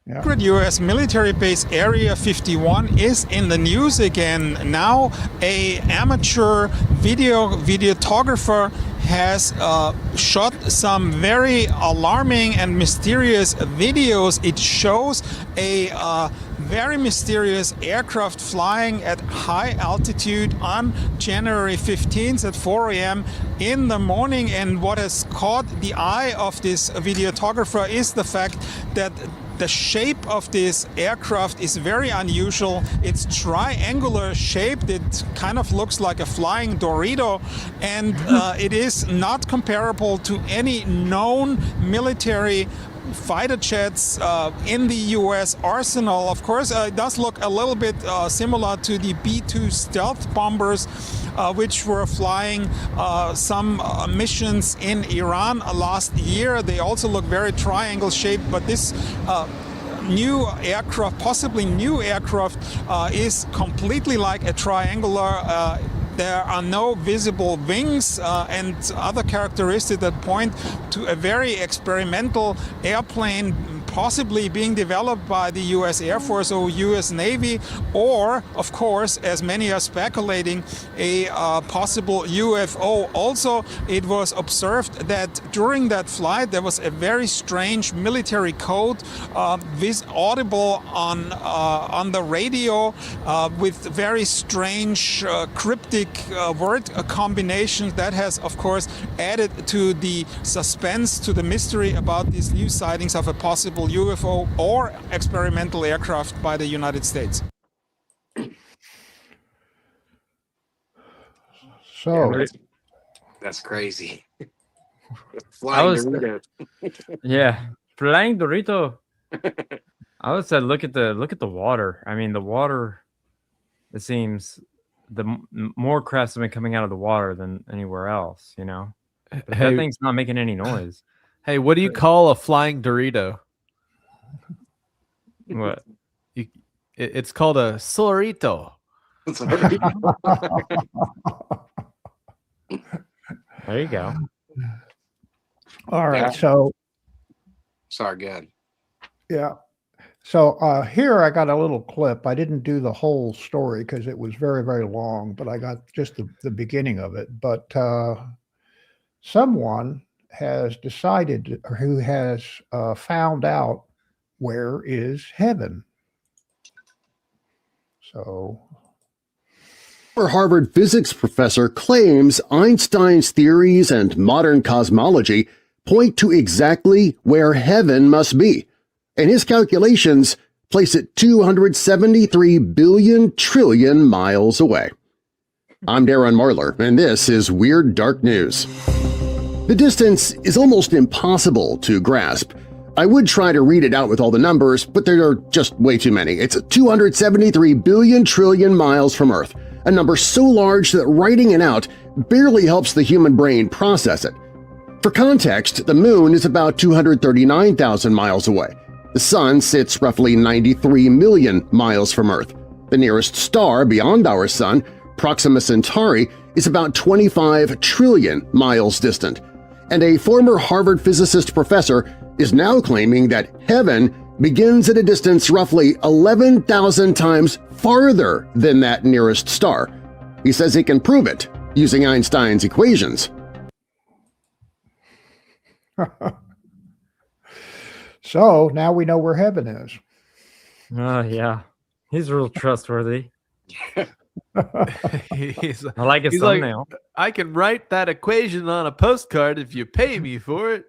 Yeah. U.S. military base Area 51 is in the news again. Now, a amateur videographer has shot some very alarming and mysterious videos. It shows a very mysterious aircraft flying at high altitude on January 15th at 4 a.m. in the morning. And what has caught the eye of this videographer is the fact that the shape of this aircraft is very unusual. It's triangular shaped. It kind of looks like a flying Dorito, and it is not comparable to any known military fighter jets in the U.S. arsenal. Of course, it does look a little bit similar to the B-2 stealth bombers, which were flying some missions in Iran last year. They also look very triangle-shaped, but this new aircraft, possibly new aircraft, is completely like a triangular. There are no visible wings and other characteristics that point to a very experimental airplane, possibly being developed by the U.S. Air Force or U.S. Navy, or, of course, as many are speculating, a possible UFO. Also, it was observed that during that flight there was a very strange military code audible on the radio with very strange cryptic word combinations that has, of course, added to the suspense, to the mystery about these new sightings of a possible UFO or experimental aircraft by the United States. So that's crazy. Flying Dorito. Yeah, flying Dorito. I would say look at the water. I mean, the water. It seems more crafts have been coming out of the water than anywhere else. You know, but that thing's not making any noise. Hey, what do you call a flying Dorito? What? It's called a Sorito. There you go. All right. So, sorry, good. Yeah. So here I got a little clip. I didn't do the whole story because it was very, very long, but I got just the beginning of it. But someone has decided, or who has found out, where is heaven. So, Harvard physics professor claims Einstein's theories and modern cosmology point to exactly where heaven must be, and his calculations place it 273 billion trillion miles away. I'm Darren Marlar, and this is Weird Dark News. The distance is almost impossible to grasp. I would try to read it out with all the numbers, but there are just way too many. It's 273 billion trillion miles from Earth, a number so large that writing it out barely helps the human brain process it. For context, the Moon is about 239,000 miles away. The Sun sits roughly 93 million miles from Earth. The nearest star beyond our Sun, Proxima Centauri, is about 25 trillion miles distant. And a former Harvard physicist professor is now claiming that heaven begins at a distance roughly 11,000 times farther than that nearest star. He says he can prove it using Einstein's equations. So now we know where heaven is. Oh, yeah. He's real trustworthy. I like his thumbnail. Like, I can write that equation on a postcard if you pay me for it.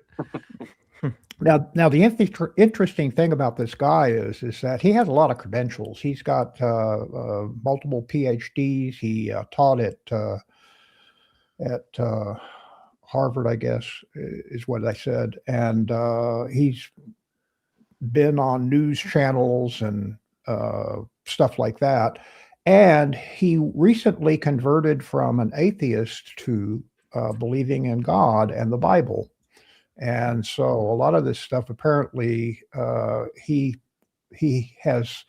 Now the interesting thing about this guy is that he has a lot of credentials. He's got multiple PhDs. He taught at Harvard, I guess, is what I said, and he's been on news channels and stuff like that. And he recently converted from an atheist to believing in God and the Bible. And so a lot of this stuff, apparently, he has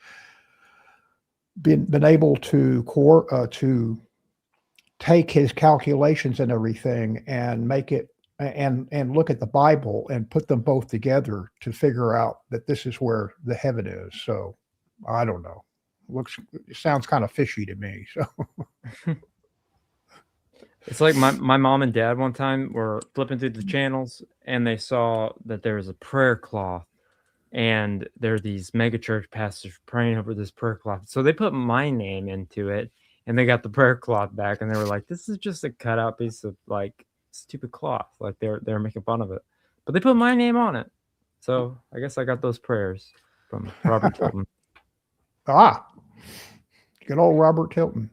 been able to take his calculations and everything and make it and look at the Bible and put them both together to figure out that this is where the heaven is. So I don't know. It sounds kind of fishy to me. So it's like my mom and dad one time were flipping through the channels and they saw that there was a prayer cloth and there are these mega church pastors praying over this prayer cloth. So they put my name into it and they got the prayer cloth back and they were like, this is just a cutout piece of like stupid cloth. Like they're making fun of it, but they put my name on it. So I guess I got those prayers from Robert Tilton. Ah, good old Robert Tilton.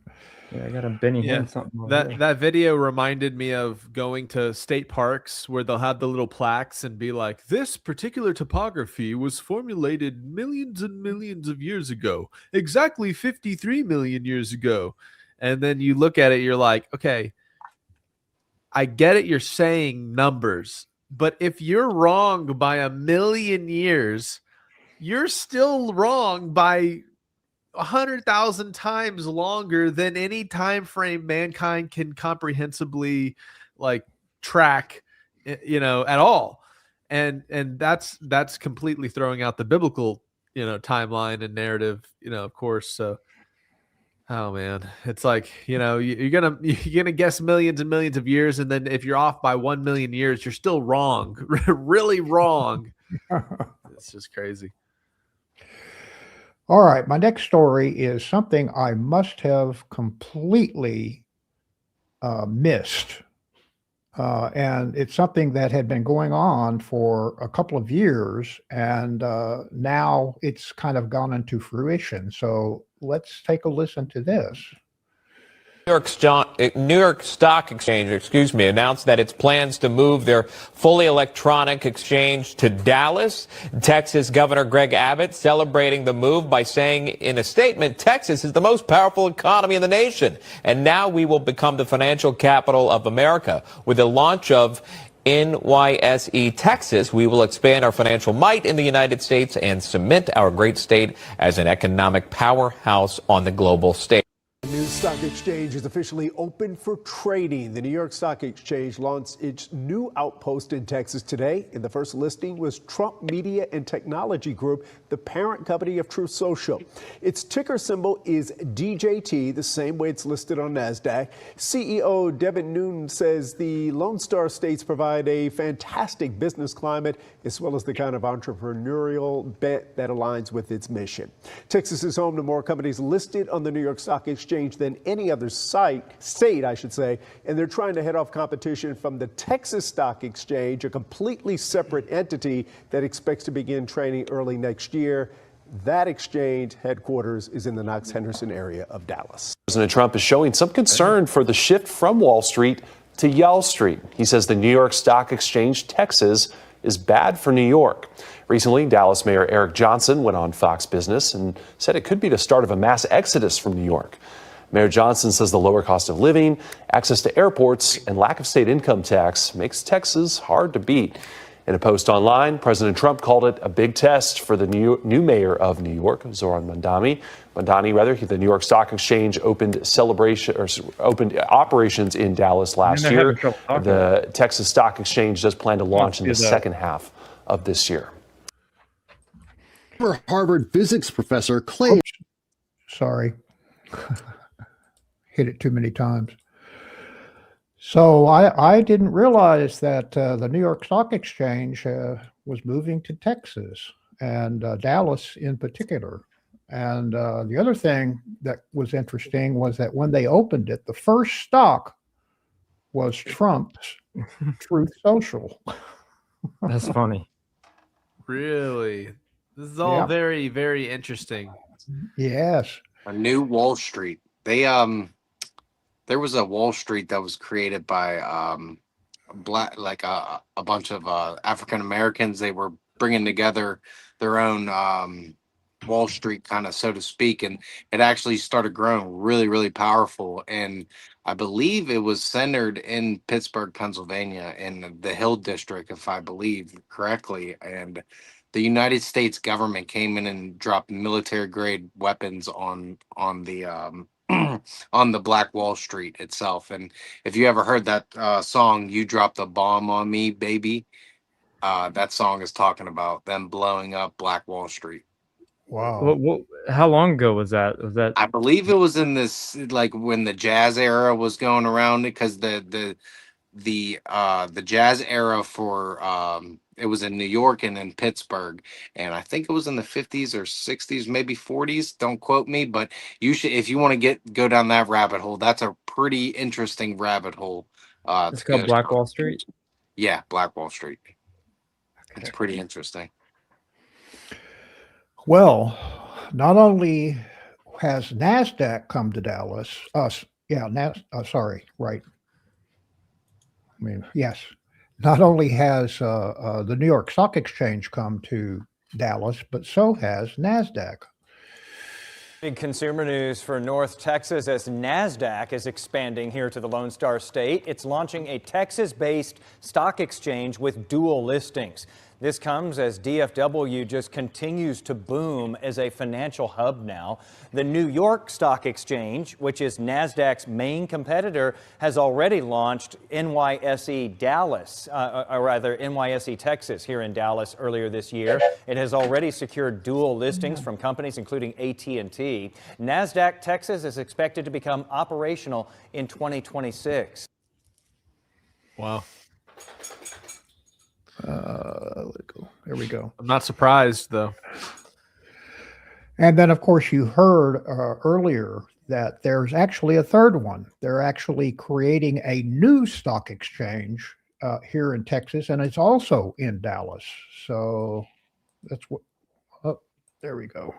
Okay, I got a Benny Hinn something over here. That video reminded me of going to state parks where they'll have the little plaques and be like, this particular topography was formulated millions and millions of years ago, exactly 53 million years ago. And then you look at it, you're like, okay, I get it, you're saying numbers, but if you're wrong by a million years, you're still wrong by 100,000 times longer than any time frame mankind can comprehensively like track, at all. And that's completely throwing out the biblical, timeline and narrative, of course. So, oh man, it's like, you're gonna guess millions and millions of years, and then if you're off by 1 million years, you're still wrong, really wrong. It's just crazy. All right, my next story is something I must have completely missed. And it's something that had been going on for a couple of years, and now it's kind of gone into fruition. So let's take a listen to this. New York Stock Exchange, announced that its plans to move their fully electronic exchange to Dallas. Texas Governor Greg Abbott celebrating the move by saying in a statement, Texas is the most powerful economy in the nation, and now we will become the financial capital of America. With the launch of NYSE Texas, we will expand our financial might in the United States and cement our great state as an economic powerhouse on the global stage. The new stock exchange is officially open for trading. The New York Stock Exchange launched its new outpost in Texas today. And the first listing was Trump Media and Technology Group, the parent company of Truth Social. Its ticker symbol is DJT, the same way it's listed on NASDAQ. CEO Devin Newton says the Lone Star states provide a fantastic business climate, as well as the kind of entrepreneurial bent that aligns with its mission. Texas is home to more companies listed on the New York Stock Exchange than any other state, and they're trying to head off competition from the Texas Stock Exchange, a completely separate entity that expects to begin trading early next year. That exchange headquarters is in the Knox-Henderson area of Dallas. President Trump is showing some concern for the shift from Wall Street to Yall Street. He says the New York Stock Exchange, Texas, is bad for New York. Recently, Dallas Mayor Eric Johnson went on Fox Business and said it could be the start of a mass exodus from New York. Mayor Johnson says the lower cost of living, access to airports, and lack of state income tax makes Texas hard to beat. In a post online, President Trump called it a big test for the new mayor of New York, Zohran Mamdani. The New York Stock Exchange opened operations in Dallas last year. The Texas Stock Exchange does plan to launch in the second half of this year. Harvard physics professor claims. Sorry. Hit it too many times. So I didn't realize that the New York Stock Exchange was moving to Texas, and Dallas in particular. And the other thing that was interesting was that when they opened it, the first stock was Trump's Truth Social. That's funny. Really? This is all very, very interesting. Yes. A new Wall Street. There was a Wall Street that was created by a bunch of African Americans. They were bringing together their own Wall Street, kind of, so to speak, and it actually started growing really, really powerful. And I believe it was centered in Pittsburgh, Pennsylvania, in the Hill District, if I believe correctly. And the United States government came in and dropped military-grade weapons on the on the Black Wall Street itself. And if you ever heard that song, "You Dropped a Bomb on Me, Baby," that song is talking about them blowing up Black Wall Street. Wow. How long ago was that? I believe it was in this, like, when the jazz era was going around, because the jazz era for it was in New York and in Pittsburgh, and I think it was in the 50s or 60s, maybe 40s. Don't quote me, but you should, if you want to go down that rabbit hole. That's a pretty interesting rabbit hole. It's called Black Wall Street. Yeah, Black Wall Street. Okay. It's pretty interesting. Well, not only has NASDAQ come to Dallas, Yeah, sorry, right. I mean, yes. Not only has the New York Stock Exchange come to Dallas, but so has NASDAQ. Big consumer news for North Texas as NASDAQ is expanding here to the Lone Star State. It's launching a Texas-based stock exchange with dual listings. This comes as DFW just continues to boom as a financial hub now. The New York Stock Exchange, which is NASDAQ's main competitor, has already launched NYSE Dallas, or rather NYSE Texas here in Dallas earlier this year. It has already secured dual listings from companies including AT&T. NASDAQ Texas is expected to become operational in 2026. Wow. There we go. I'm not surprised, though. And then, of course, you heard earlier that there's actually a third one. They're actually creating a new stock exchange here in Texas, and it's also in Dallas. So that's what. Oh, there we go.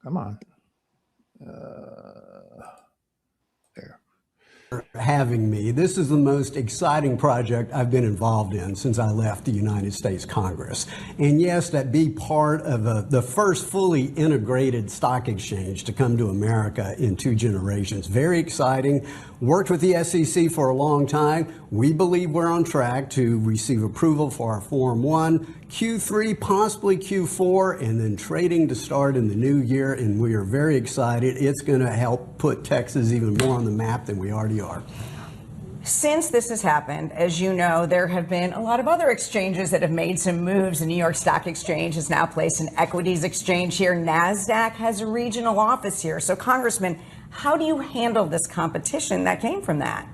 Come on. There. Having me. This is the most exciting project I've been involved in since I left the United States Congress. And yes, that be part of the first fully integrated stock exchange to come to America in 2 generations. Very exciting. Worked with the SEC for a long time. We believe we're on track to receive approval for our Form 1, Q3, possibly Q4, and then trading to start in the new year. And we are very excited. It's going to help put Texas even more on the map than we already are. Since this has happened, as you know, there have been a lot of other exchanges that have made some moves. The New York Stock Exchange has now placed an equities exchange here. NASDAQ has a regional office here. So, Congressman, how do you handle this competition that came from that?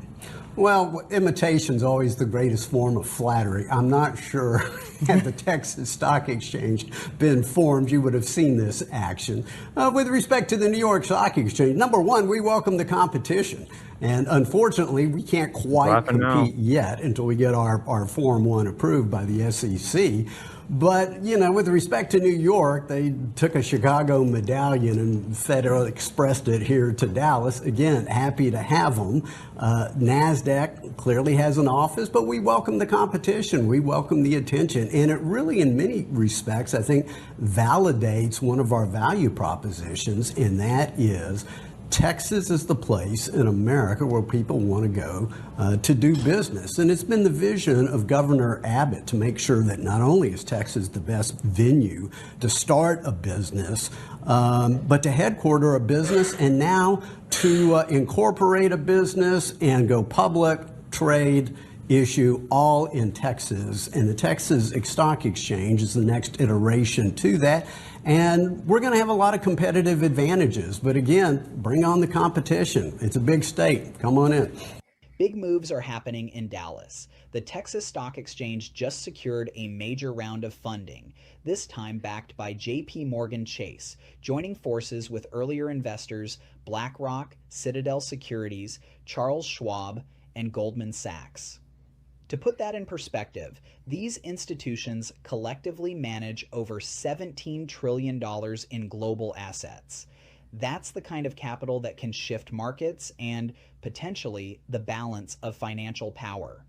Well, imitation's always the greatest form of flattery. I'm not sure had the Texas Stock Exchange been formed, you would have seen this action. With respect to the New York Stock Exchange, number one, we welcome the competition. And unfortunately, we can't quite compete yet until we get our Form 1 approved by the SEC. But, you know, with respect to New York, they took a Chicago medallion and Federal Expressed it here to Dallas. Again, happy to have them. NASDAQ clearly has an office, but we welcome the competition. We welcome the attention. And it really, in many respects, I think, validates one of our value propositions, and that is Texas is the place in America where people want to go to do business. And it's been the vision of Governor Abbott to make sure that not only is Texas the best venue to start a business, but to headquarter a business and now to incorporate a business and go public, trade, issue, all in Texas. And the Texas Stock Exchange is the next iteration to that. And we're going to have a lot of competitive advantages. But again, bring on the competition. It's a big state. Come on in. Big moves are happening in Dallas. The Texas Stock Exchange just secured a major round of funding, this time backed by JP Morgan Chase, joining forces with earlier investors BlackRock, Citadel Securities, Charles Schwab, and Goldman Sachs. To put that in perspective, these institutions collectively manage over $17 trillion in global assets. That's the kind of capital that can shift markets and, potentially, the balance of financial power.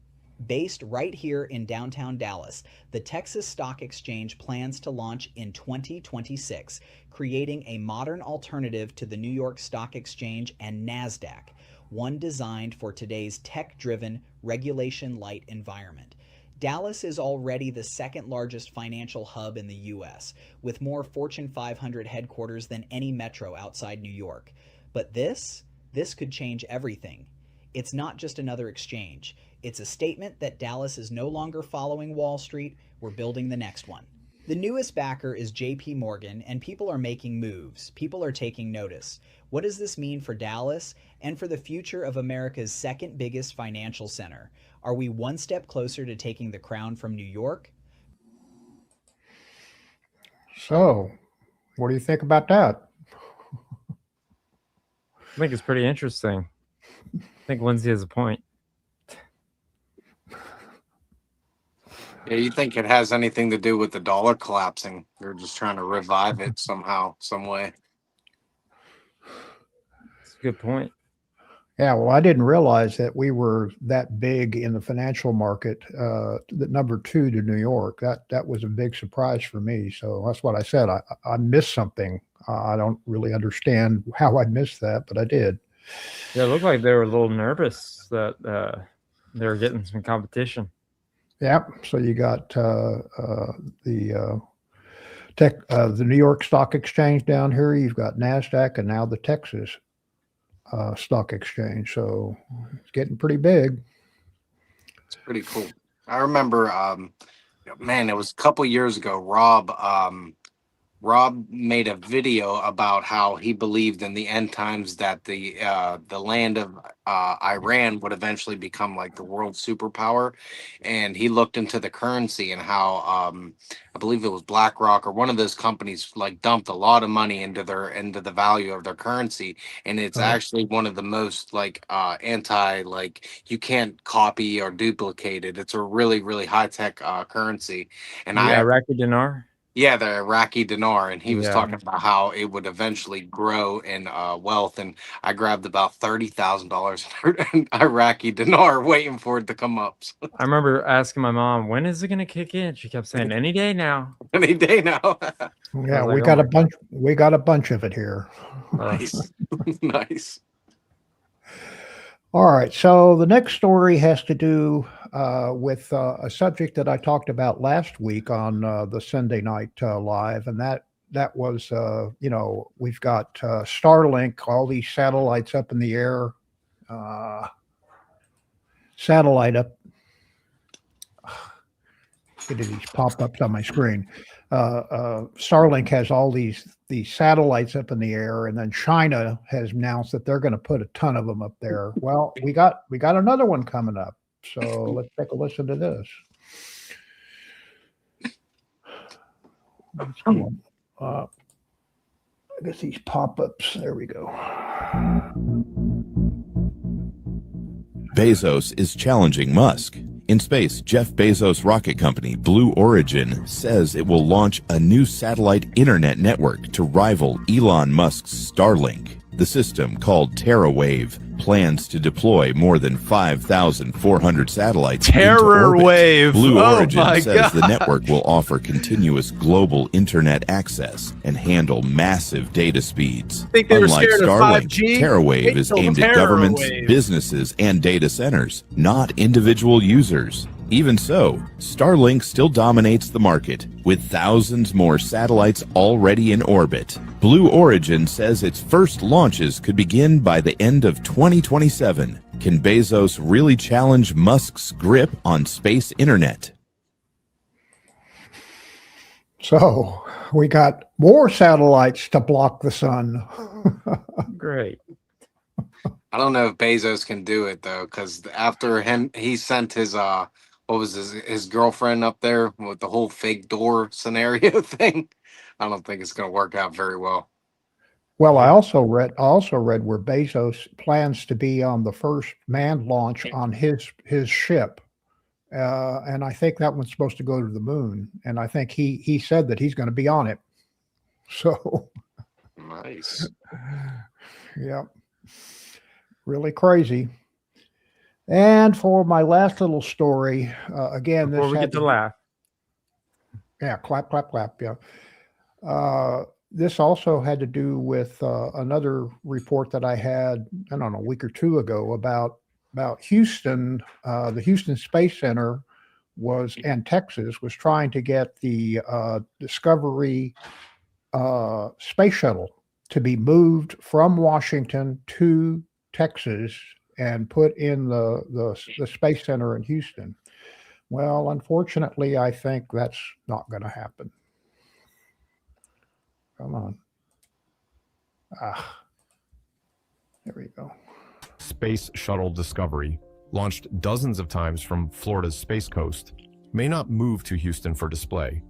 Based right here in downtown Dallas, the Texas Stock Exchange plans to launch in 2026, creating a modern alternative to the New York Stock Exchange and NASDAQ, one designed for today's tech-driven, regulation-light environment. Dallas is already the second largest financial hub in the U.S., with more Fortune 500 headquarters than any metro outside New York. But this could change everything. It's not just another exchange. It's a statement that Dallas is no longer following Wall Street. We're building the next one. The newest backer is JP Morgan, and people are making moves. People are taking notice. What does this mean for Dallas and for the future of America's second biggest financial center? Are we one step closer to taking the crown from New York? So, what do you think about that? I think it's pretty interesting. I think Lindsay has a point. Yeah, you think it has anything to do with the dollar collapsing? They're just trying to revive it somehow, some way. a good point. Yeah, well, I didn't realize that we were that big in the financial market, the number 2 to New York. That was a big surprise for me. So that's what I said. I missed something. I don't really understand how I missed that, but I did. Yeah, it looked like they were a little nervous that they were getting some competition. Yeah, so you got the New York Stock Exchange down here. You've got NASDAQ and now the Texas Stock Exchange. So it's getting pretty big. It's pretty cool. I remember, man, it was a couple years ago. Rob made a video about how he believed in the end times that the land of Iran would eventually become like the world superpower, and he looked into the currency and how I believe it was BlackRock or one of those companies like dumped a lot of money into the value of their currency, and it's actually one of the most like anti, like you can't copy or duplicate it. It's a really, really high tech currency, and the Iraqi dinar. Yeah, the Iraqi dinar, and he was talking about how it would eventually grow in wealth. And I grabbed about $30,000 in Iraqi dinar, waiting for it to come up. I remember asking my mom, "When is it going to kick in?" She kept saying, "Any day now." Any day now. Yeah, we got a bunch. We got a bunch of it here. Nice, nice. All right, so the next story has to do with a subject that I talked about last week on the Sunday night live, and that was, we've got Starlink, all these satellites up in the air, satellite up. Look at these pop-ups on my screen. Starlink has all these satellites up in the air, and then China has announced that they're going to put a ton of them up there. Well, we got another one coming up, so let's take a listen to this. I guess these pop-ups. There we go. Bezos is challenging Musk. In space, Jeff Bezos' rocket company, Blue Origin, says it will launch a new satellite internet network to rival Elon Musk's Starlink. The system, called TerraWave, plans to deploy more than 5,400 satellites into orbit. Blue Origin says the network will offer continuous global internet access and handle massive data speeds. Unlike Starlink, TerraWave is aimed at governments, businesses, and data centers, not individual users. Even so, Starlink still dominates the market, with thousands more satellites already in orbit. Blue Origin says its first launches could begin by the end of 2027. Can Bezos really challenge Musk's grip on space internet? So we got more satellites to block the sun. Great. I don't know if Bezos can do it though, because after him, he sent his what was his girlfriend up there with the whole fake door scenario thing. I don't think it's going to work out very well. Well, I also read where Bezos plans to be on the first manned launch on his ship, and I think that one's supposed to go to the moon. And I think he said that he's going to be on it. So nice. Yeah, really crazy. And for my last little story, again, before we get to laugh. Yeah, clap, clap, clap. Yeah. This also had to do with another report that I had, I don't know, a week or two ago about Houston. The Houston Space Center and Texas was trying to get the Discovery space shuttle to be moved from Washington to Texas and put in the Space Center in Houston. Well, unfortunately, I think that's not going to happen. Come on. There we go. Space Shuttle Discovery, launched dozens of times from Florida's Space Coast, may not move to Houston for display.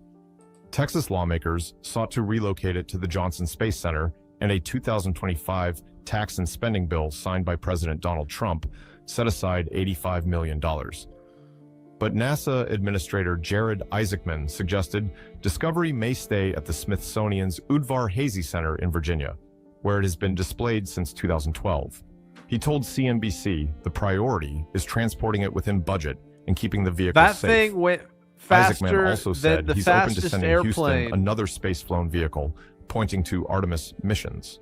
Texas lawmakers sought to relocate it to the Johnson Space Center, and a 2025 tax and spending bill signed by President Donald Trump set aside $85 million. But NASA Administrator Jared Isaacman suggested Discovery may stay at the Smithsonian's Udvar-Hazy Center in Virginia. where it has been displayed since 2012. He told CNBC the priority is transporting it within budget and keeping the vehicle That safe. thing went Isaacman faster also than said the he's open to fastest sending airplane. Houston another space-flown vehicle, pointing to Artemis missions.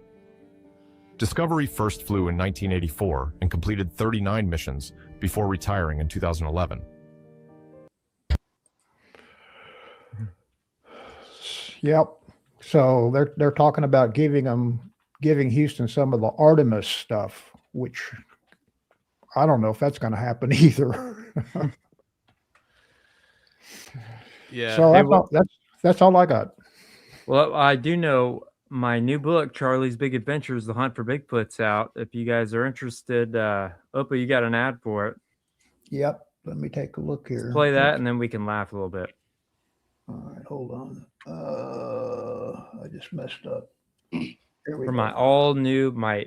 Discovery first flew in 1984 and completed 39 missions before retiring in 2011. Yep. So they're talking about giving Houston some of the Artemis stuff, which I don't know if that's going to happen either. Yeah. So that's all I got. Well, I do know my new book, Charlie's Big Adventures: The Hunt for Bigfoot's out. If you guys are interested, Opa, you got an ad for it. Yep. Let me take a look here. Let's play that, and then we can laugh a little bit. All right, hold on. I just messed up. Here we For go. my all new, my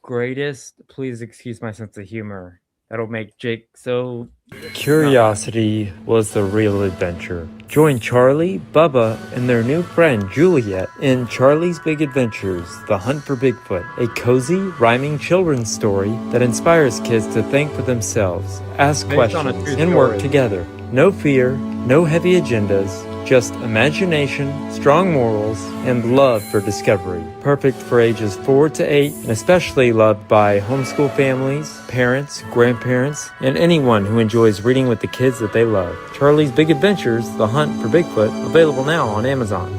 greatest, please excuse my sense of humor. That'll make Jake so... Curiosity was the real adventure. Join Charlie, Bubba, and their new friend Juliet in Charlie's Big Adventures: The Hunt for Bigfoot, a cozy, rhyming children's story that inspires kids to think for themselves, ask Based on a questions, true and work story. together. No fear, no heavy agendas, just imagination, strong morals, and love for discovery. Perfect for ages 4 to 8, and especially loved by homeschool families, parents, grandparents, and anyone who enjoys reading with the kids that they love. Charlie's Big Adventures: The Hunt for Bigfoot, available now on Amazon.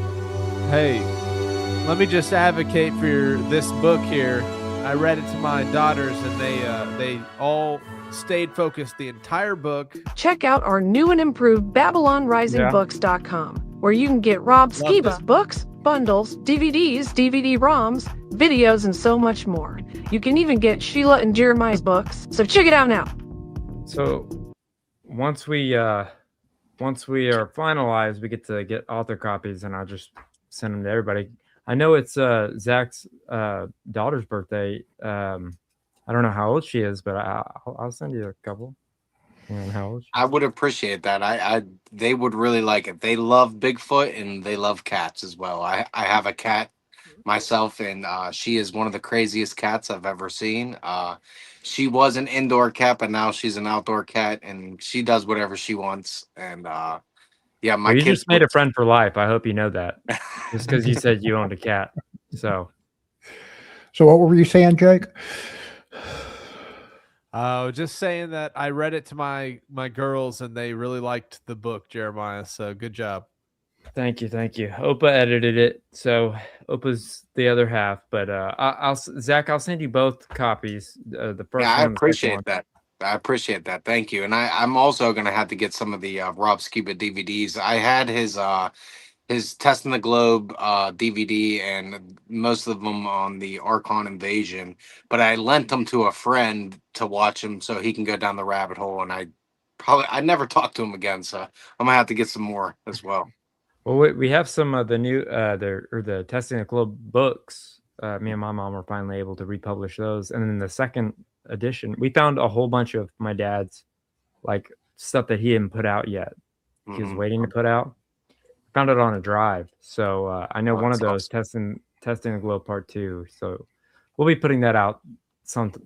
Hey, let me just advocate for this book here. I read it to my daughters, and they all stayed focused the entire book. Check out our new and improved BabylonRisingBooks.com, where you can get Rob Skiba's books, bundles, DVDs, DVD-ROMs, videos, and so much more. You can even get Sheila and Jeremiah's books, so check it out now. So once we are finalized, we get to get author copies, and I'll just send them to everybody. I know it's Zach's daughter's birthday. I don't know how old she is, but I'll send you a couple. How old? I would appreciate that. They would really like it. They love Bigfoot and they love cats as well. I have a cat myself, and she is one of the craziest cats I've ever seen. She was an indoor cat, but now she's an outdoor cat, and she does whatever she wants. And yeah, my You kids just made a friend for life. I hope you know that. Just because you said you owned a cat. So what were you saying, Jake? Just saying that I read it to my girls, and they really liked the book, Jeremiah. So good job. Thank you. Opa edited it, so Opa's the other half. But Zach, I'll send you both copies. The first Yeah, I one, the second appreciate one. that. I appreciate that. Thank you. And I'm also going to have to get some of the Rob Skiba DVDs. I had his Testing the Globe DVD and most of them on the Archon Invasion, but I lent them to a friend to watch them so he can go down the rabbit hole. And I never talked to him again, so I'm gonna have to get some more as well. Well, we have some of the new the Testing the Globe books. Me and my mom were finally able to republish those, and then the second edition, we found a whole bunch of my dad's like stuff that he hadn't put out yet. He was waiting to put out. Found it on a drive, so I know one of those testing the Globe Part 2. So we'll be putting that out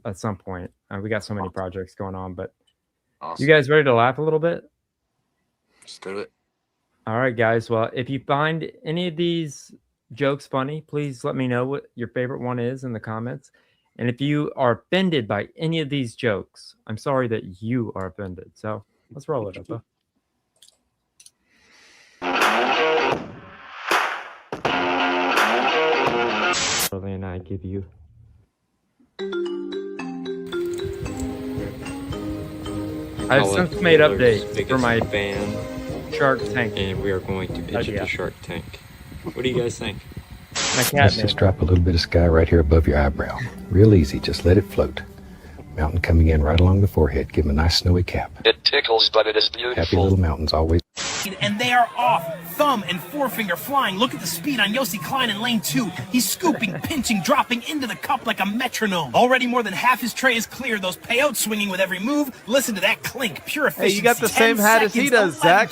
at some point. We got so many projects going on, but you guys ready to laugh a little bit? Let's do it. All right, guys. Well, if you find any of these jokes funny, please let me know what your favorite one is in the comments. And if you are offended by any of these jokes, I'm sorry that you are offended. So let's roll it, Opa. And I give you. I've since made update for my fan Shark Tank, and we are going to pitch it to Shark Tank. What do you guys think? My cat. Let's just drop a little bit of sky right here above your eyebrow. Real easy, just let it float. Mountain coming in right along the forehead, give him a nice snowy cap. It tickles, but it is beautiful. Happy little mountains always. And they are off. Thumb and forefinger flying. Look at the speed on Yossi Klein in lane 2. He's scooping, pinching, dropping into the cup like a metronome. Already more than half his tray is clear. Those payouts swinging with every move. Listen to that clink. Pure efficiency. Hey, you got the same hat as he does, Zach.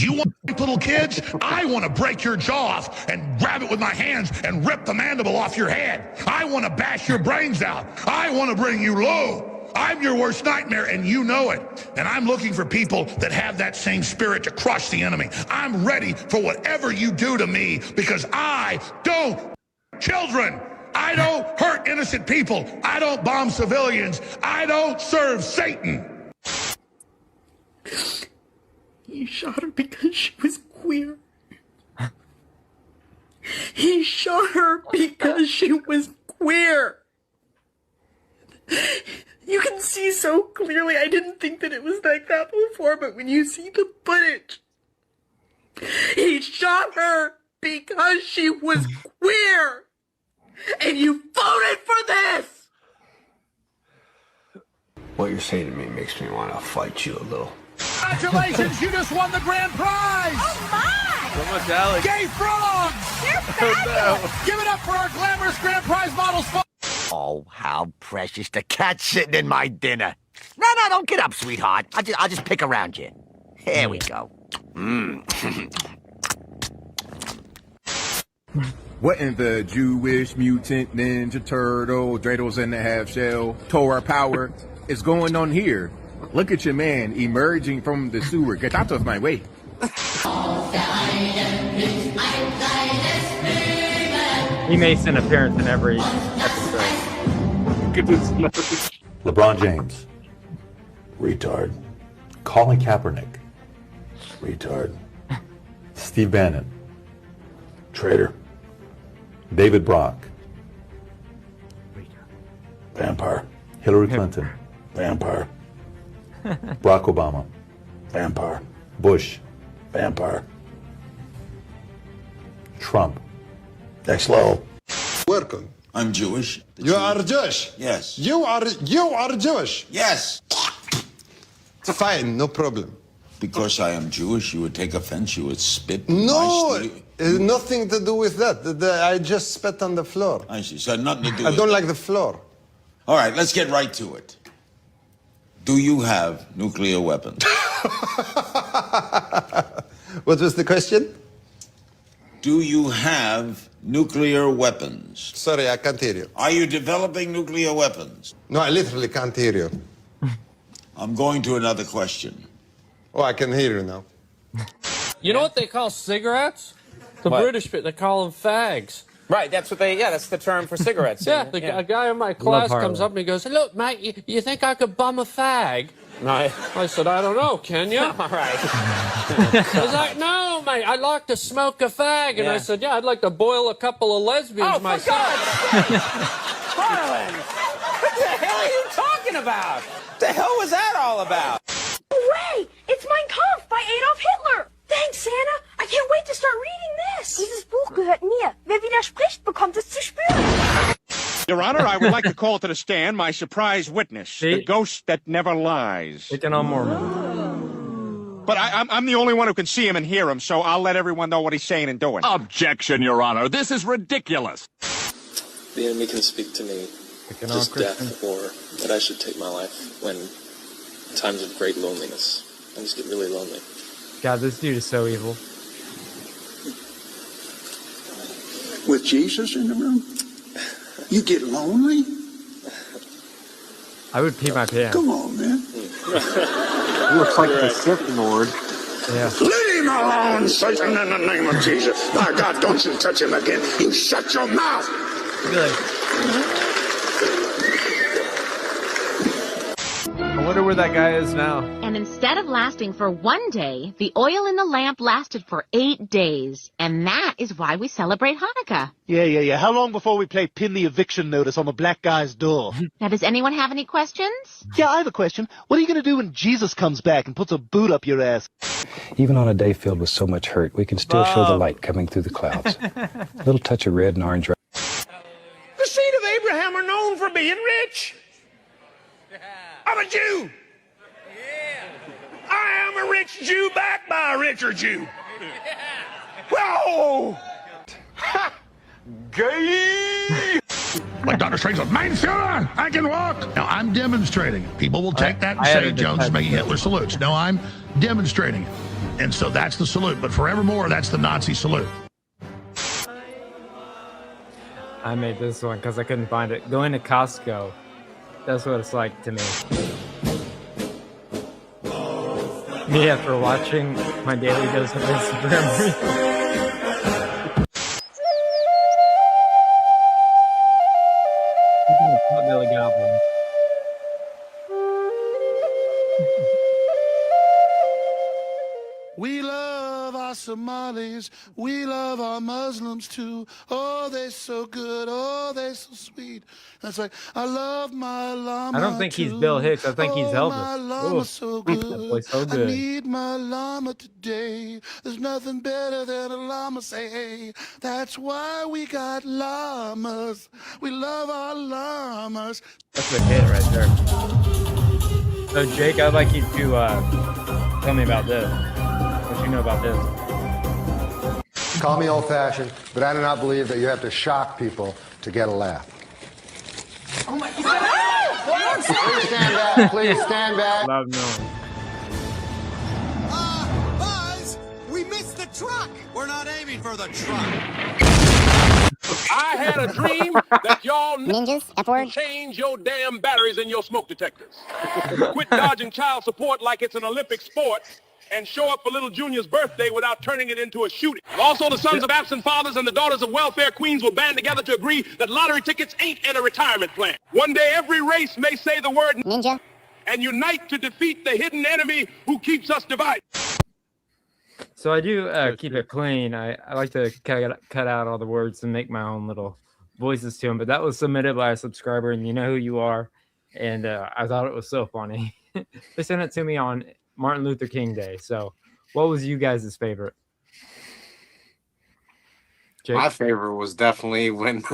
You want little kids? I want to break your jaw off and grab it with my hands and rip the mandible off your head. I want to bash your brains out. I want to bring you low. I'm your worst nightmare, and you know it. And I'm looking for people that have that same spirit to crush the enemy. I'm ready for whatever you do to me, because I don't children. I don't hurt innocent people. I don't bomb civilians. I don't serve Satan. He shot her because she was queer. He shot her because she was queer. You can see so clearly. I didn't think that it was like that before, but when you see the footage, he shot her because she was queer. And you voted for this! What you're saying to me makes me want to fight you a little. Congratulations, you just won the grand prize! Oh my! So much Alex. Gay frogs! They're fabulous! Give it up for our glamorous grand prize models. Oh, how precious. The cat's sitting in my dinner. No, don't get up, sweetheart. I'll just pick around you. Here we go. What in the Jewish mutant ninja turtle, dreidels in the half shell, Torah power is going on here? Look at your man emerging from the sewer. Get out of my way. He makes an appearance in every episode. LeBron James. Retard. Colin Kaepernick. Retard. Steve Bannon. Traitor. David Brock. Vampire. Hillary Clinton. Vampire. Barack Obama. Vampire. Bush. Vampire. Trump. Next level. Welcome. I'm Jewish. You are Jewish? Yes. You are Jewish? Yes. It's fine, no problem. Because I am Jewish, you would take offense, you would spit? No, nothing to do with that. I just spat on the floor. I see, so nothing to do with it. I don't like the floor. All right, let's get right to it. Do you have nuclear weapons? What was the question? Do you have nuclear weapons? Sorry, I can't hear you. Are you developing nuclear weapons? No, I literally can't hear you. I'm going to another question. Oh, I can hear you now. You know what they call cigarettes? The British, they call them fags. Right, that's what they, that's the term for cigarettes. A guy in my class comes up and he goes, look, mate, you think I could bum a fag? Right. I said, I don't know, can you? All right. He's like, no, mate, I'd like to smoke a fag. And I said, yeah, I'd like to boil a couple of lesbians myself. Harlan, what the hell are you talking about? What the hell was that all about? Hooray! It's Mein Kampf by Adolf Hitler! Thanks, Santa! I can't wait to start reading this! Dieses Buch gehört mir. Wer widerspricht, bekommt es zu spüren. Your Honor, I would like to call to the stand my surprise witness, the ghost that never lies. Taking on Mormon. But I'm the only one who can see him and hear him, so I'll let everyone know what he's saying and doing. Objection, Your Honor. This is ridiculous. The enemy can speak to me just death, or that I should take my life when in times of great loneliness. I just get really lonely. God, this dude is so evil. With Jesus in the room? You get lonely? I would pee my pants. Come on, man. You look like the Sith Lord. Yeah. Leave him alone, Satan, in the name of Jesus. My God, don't you touch him again. You shut your mouth. Good. I wonder where that guy is now. And instead of lasting for 1 day, the oil in the lamp lasted for 8 days. And that is why we celebrate Hanukkah. Yeah. How long before we play pin the eviction notice on the black guy's door? Now, does anyone have any questions? Yeah, I have a question. What are you going to do when Jesus comes back and puts a boot up your ass? Even on a day filled with so much hurt, we can still show the light coming through the clouds. A little touch of red and orange. The seed of Abraham are known for being rich. I'm a Jew. I am a rich Jew backed by a richer Jew. Whoa! Ha! Gay! Like Dr. Strange said, Mein Führer, I can walk. Now, I'm demonstrating. People will take that and say Jones is making Hitler salutes. No, I'm demonstrating. And so that's the salute. But forevermore, that's the Nazi salute. I made this one because I couldn't find it. Going to Costco. That's what it's like to me. Me after watching my daily dose of Instagram. Billy Goblin. We love our Somalis. We love our Muslims too. Oh, they're so good. Oh, they're so sweet. That's like, I love my llama. I don't think he's Bill Hicks. I think he's Elvis. My llama's so good. That boy's so good. I need my llama today. There's nothing better than a llama say, hey. That's why we got llamas. We love our llamas. That's a hit right there. So, Jake, I'd like you to tell me about this. What you know about this? Call me old-fashioned, but I do not believe that you have to shock people to get a laugh. Oh my God! Please stand back. Please stand back. Love knowing. Buzz, we missed the truck. We're not aiming for the truck. I had a dream that y'all ninjas, F-word, change your damn batteries in your smoke detectors. Quit dodging child support like it's an Olympic sport and show up for little Junior's birthday without turning it into a shooting. Also, the sons of absent fathers and the daughters of welfare queens will band together to agree that lottery tickets ain't in a retirement plan. One day, every race may say the word ninja and unite to defeat the hidden enemy who keeps us divided. So I do keep it clean. I like to cut out all the words and make my own little voices to them. But that was submitted by a subscriber, and you know who you are. And I thought it was so funny. They sent it to me on Martin Luther King Day. So what was you guys' favorite? Jake? My favorite was definitely when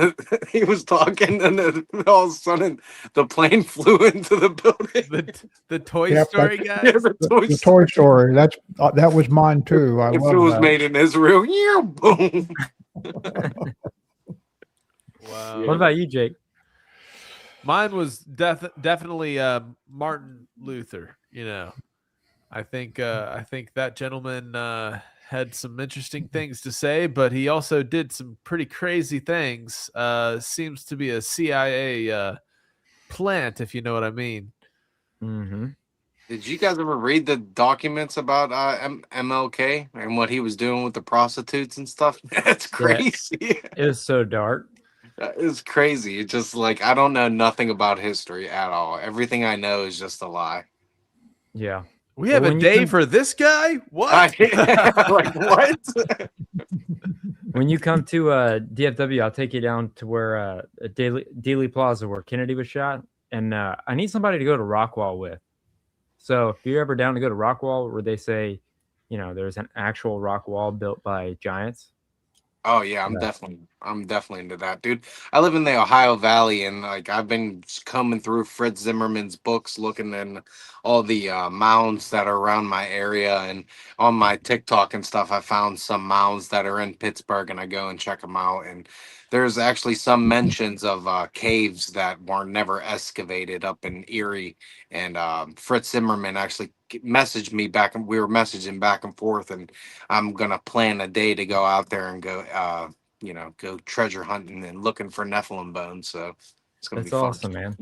he was talking and then all of a sudden the plane flew into the building. The Toy Story guys? Yeah, The Toy Story. That was mine too. If it was made in Israel, yeah, boom. Wow. What about you, Jake? Mine was definitely Martin Luther. You know, I think that gentleman had some interesting things to say, but he also did some pretty crazy things. Seems to be a CIA plant, if you know what I mean. Mm-hmm. Did you guys ever read the documents about MLK and what he was doing with the prostitutes and stuff? That's crazy. Yeah, it was so dark. It's crazy. It's just like, I don't know nothing about history at all. Everything I know is just a lie. Yeah. We have a day for this guy? What? Like, what? When you come to DFW, I'll take you down to where Dealey Plaza, where Kennedy was shot. And I need somebody to go to Rockwall with. So if you're ever down to go to Rockwall, where they say, you know, there's an actual rock wall built by giants. Oh yeah, I'm definitely into that, dude. I live in the Ohio Valley, and like I've been combing through Fritz Zimmerman's books, looking in all the mounds that are around my area, and on my TikTok and stuff, I found some mounds that are in Pittsburgh, and I go and check them out. And there's actually some mentions of caves that were never excavated up in Erie, and Fritz Zimmerman actually messaged me back, and we were messaging back and forth, and I'm gonna plan a day to go out there and go go treasure hunting and looking for Nephilim bones. So it's gonna be fun. That's awesome, man.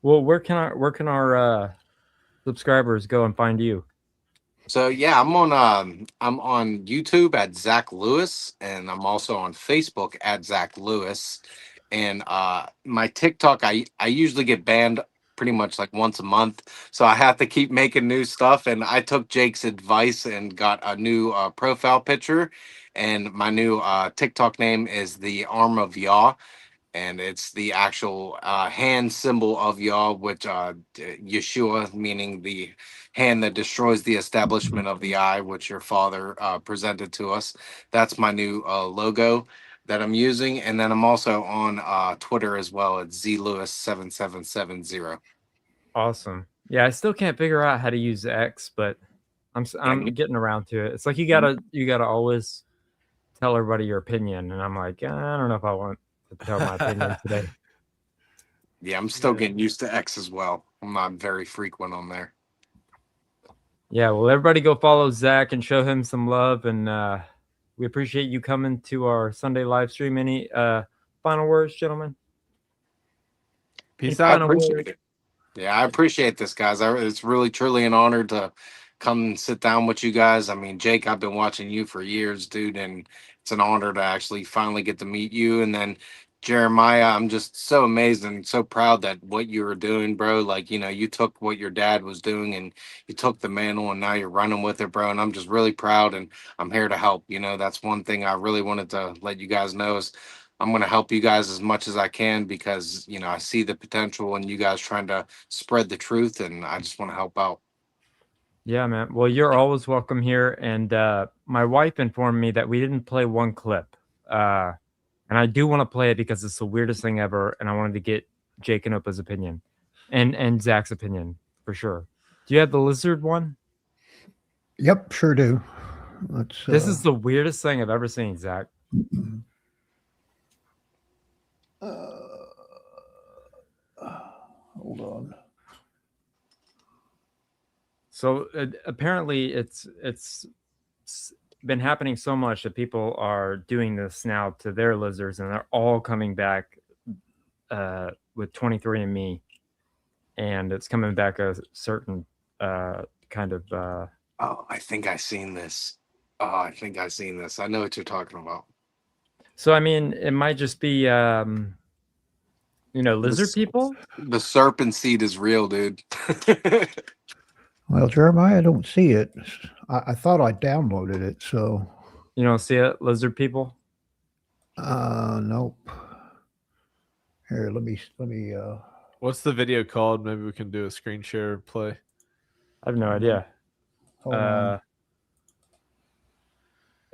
Well, where can our subscribers go and find you? So yeah, I'm on YouTube at Zach Lewis, and I'm also on Facebook at Zach Lewis. And my TikTok, I usually get banned pretty much like once a month, so I have to keep making new stuff. And I took Jake's advice and got a new profile picture, and my new TikTok name is the Arm of Yah, and it's the actual hand symbol of Yah, which Yeshua, meaning the hand that destroys the establishment of the eye, which your father presented to us. That's my new logo that I'm using. And then I'm also on Twitter as well at zlewis7770. Awesome. Yeah, I still can't figure out how to use X, but I'm getting around to it. It's like you gotta always tell everybody your opinion, and I'm like, I don't know if I want to tell my opinion today. Yeah, I'm still getting used to X as well. I'm not very frequent on there. Yeah, well, everybody go follow Zach and show him some love, and we appreciate you coming to our Sunday live stream. Any final words, gentlemen? Peace I out. appreciate it. Yeah, I appreciate this, guys. It's really, truly an honor to come and sit down with you guys. I mean, Jake, I've been watching you for years, dude, and it's an honor to actually finally get to meet you. And then Jeremiah, I'm just so amazed and so proud that what you were doing, bro. Like, you took what your dad was doing and you took the mantle and now you're running with it, bro. And I'm just really proud and I'm here to help. That's one thing I really wanted to let you guys know is I'm going to help you guys as much as I can because, I see the potential in you guys trying to spread the truth and I just want to help out. Yeah, man. Well, you're always welcome here. And my wife informed me that we didn't play one clip. And I do want to play it because it's the weirdest thing ever. And I wanted to get Jake and Opa's opinion and Zach's opinion for sure. Do you have the lizard one? Yep, sure do. This is the weirdest thing I've ever seen, Zach. Hold on. So apparently it's been happening so much that people are doing this now to their lizards, and they're all coming back with 23andMe, and it's coming back a certain kind of. Oh, I think I've seen this. I know what you're talking about. So I mean, it might just be lizard people. The serpent seed is real, dude. Well, Jeremiah, I don't see it. I thought I downloaded it, so. You don't see it, lizard people? Nope. Here, let me. What's the video called? Maybe we can do a screen share play. I have no idea.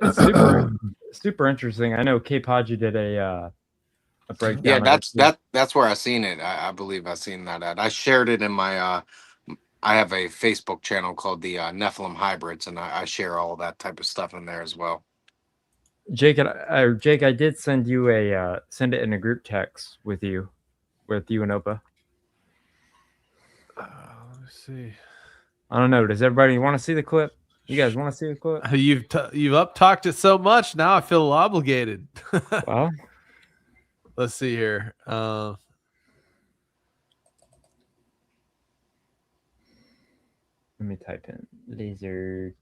It's super interesting. I know Cape Haji did a breakdown. Yeah, that's where I seen it. I believe I seen that ad. I shared it in my I have a Facebook channel called the Nephilim Hybrids, and I share all that type of stuff in there as well. Jake, I did send you send it in a group text with you and Opa. Let me see. I don't know. Does everybody want to see the clip? You guys want to see the clip? You've up-talked it so much now. I feel obligated. Well, let's see here. Let me type in laser.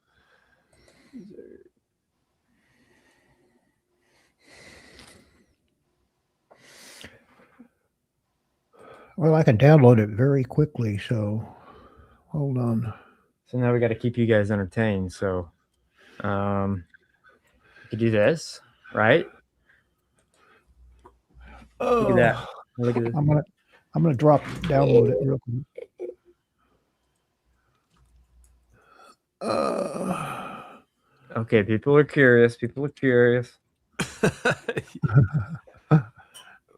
Well, I can download it very quickly, so hold on. So now we got to keep you guys entertained. So, we could do this, right? Look at that. Look at this. I'm gonna download it real quick. Okay, people are curious.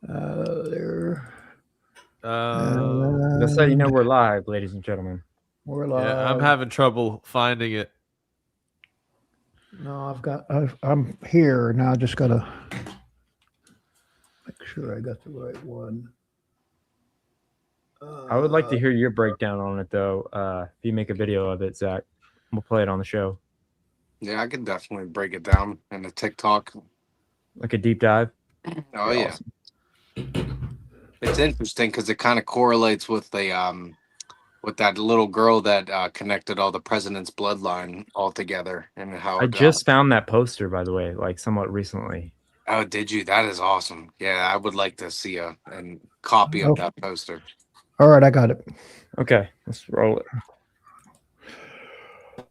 There. That's how you know we're live, ladies and gentlemen. We're live. Yeah, I'm having trouble finding it. No, I'm here now. I just gotta make sure I got the right one. I would like to hear your breakdown on it, though. If you make a video of it, Zach, we'll play it on the show. Yeah, I can definitely break it down in the TikTok. Like a deep dive? Oh, yeah. Awesome. It's interesting because it kind of correlates with the with that little girl that connected all the president's bloodline all together and how I just found that poster, by the way, like somewhat recently. Oh, did you? That is awesome. Yeah, I would like to see a copy of that poster. All right, I got it. Okay, let's roll it.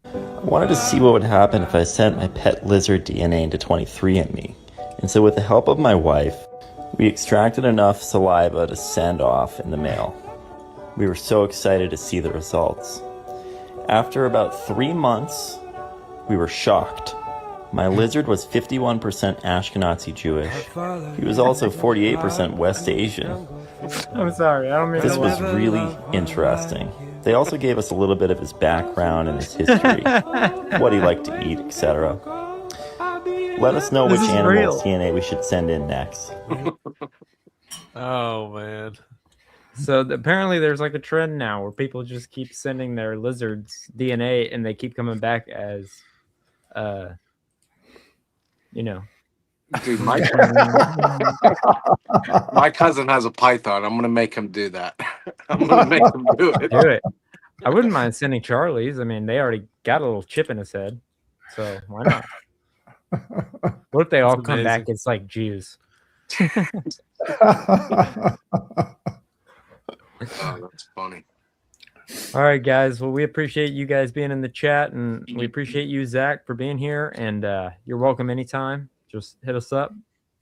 I wanted to see what would happen if I sent my pet lizard DNA into 23andMe. And so with the help of my wife, we extracted enough saliva to send off in the mail. We were so excited to see the results. After about 3 months, we were shocked. My lizard was 51% Ashkenazi Jewish. He was also 48% West Asian. I'm sorry, I don't mean This was really interesting. They also gave us a little bit of his background and his history, what he liked to eat, etc. Let us know which animal's DNA we should send in next. Oh, man. So apparently there's like a trend now where people just keep sending their lizards DNA and they keep coming back as, you know. Dude, my cousin has a python. I'm gonna make him do that. I'm gonna make him do it. Do it. I wouldn't mind sending Charlie's. I mean, they already got a little chip in his head, so why not? What if they all come back? It's like Jews. Oh, that's funny. All right, guys. Well, we appreciate you guys being in the chat, and we appreciate you, Zach, for being here. And you're welcome anytime. Just hit us up.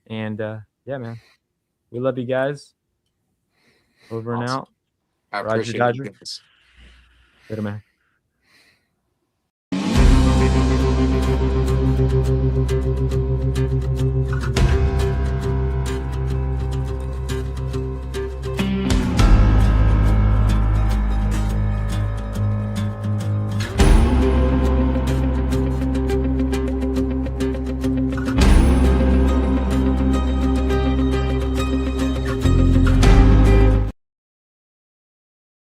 And yeah, man, we love you guys. Over and out. I Roger appreciate Dodger. it. guys. Later, man.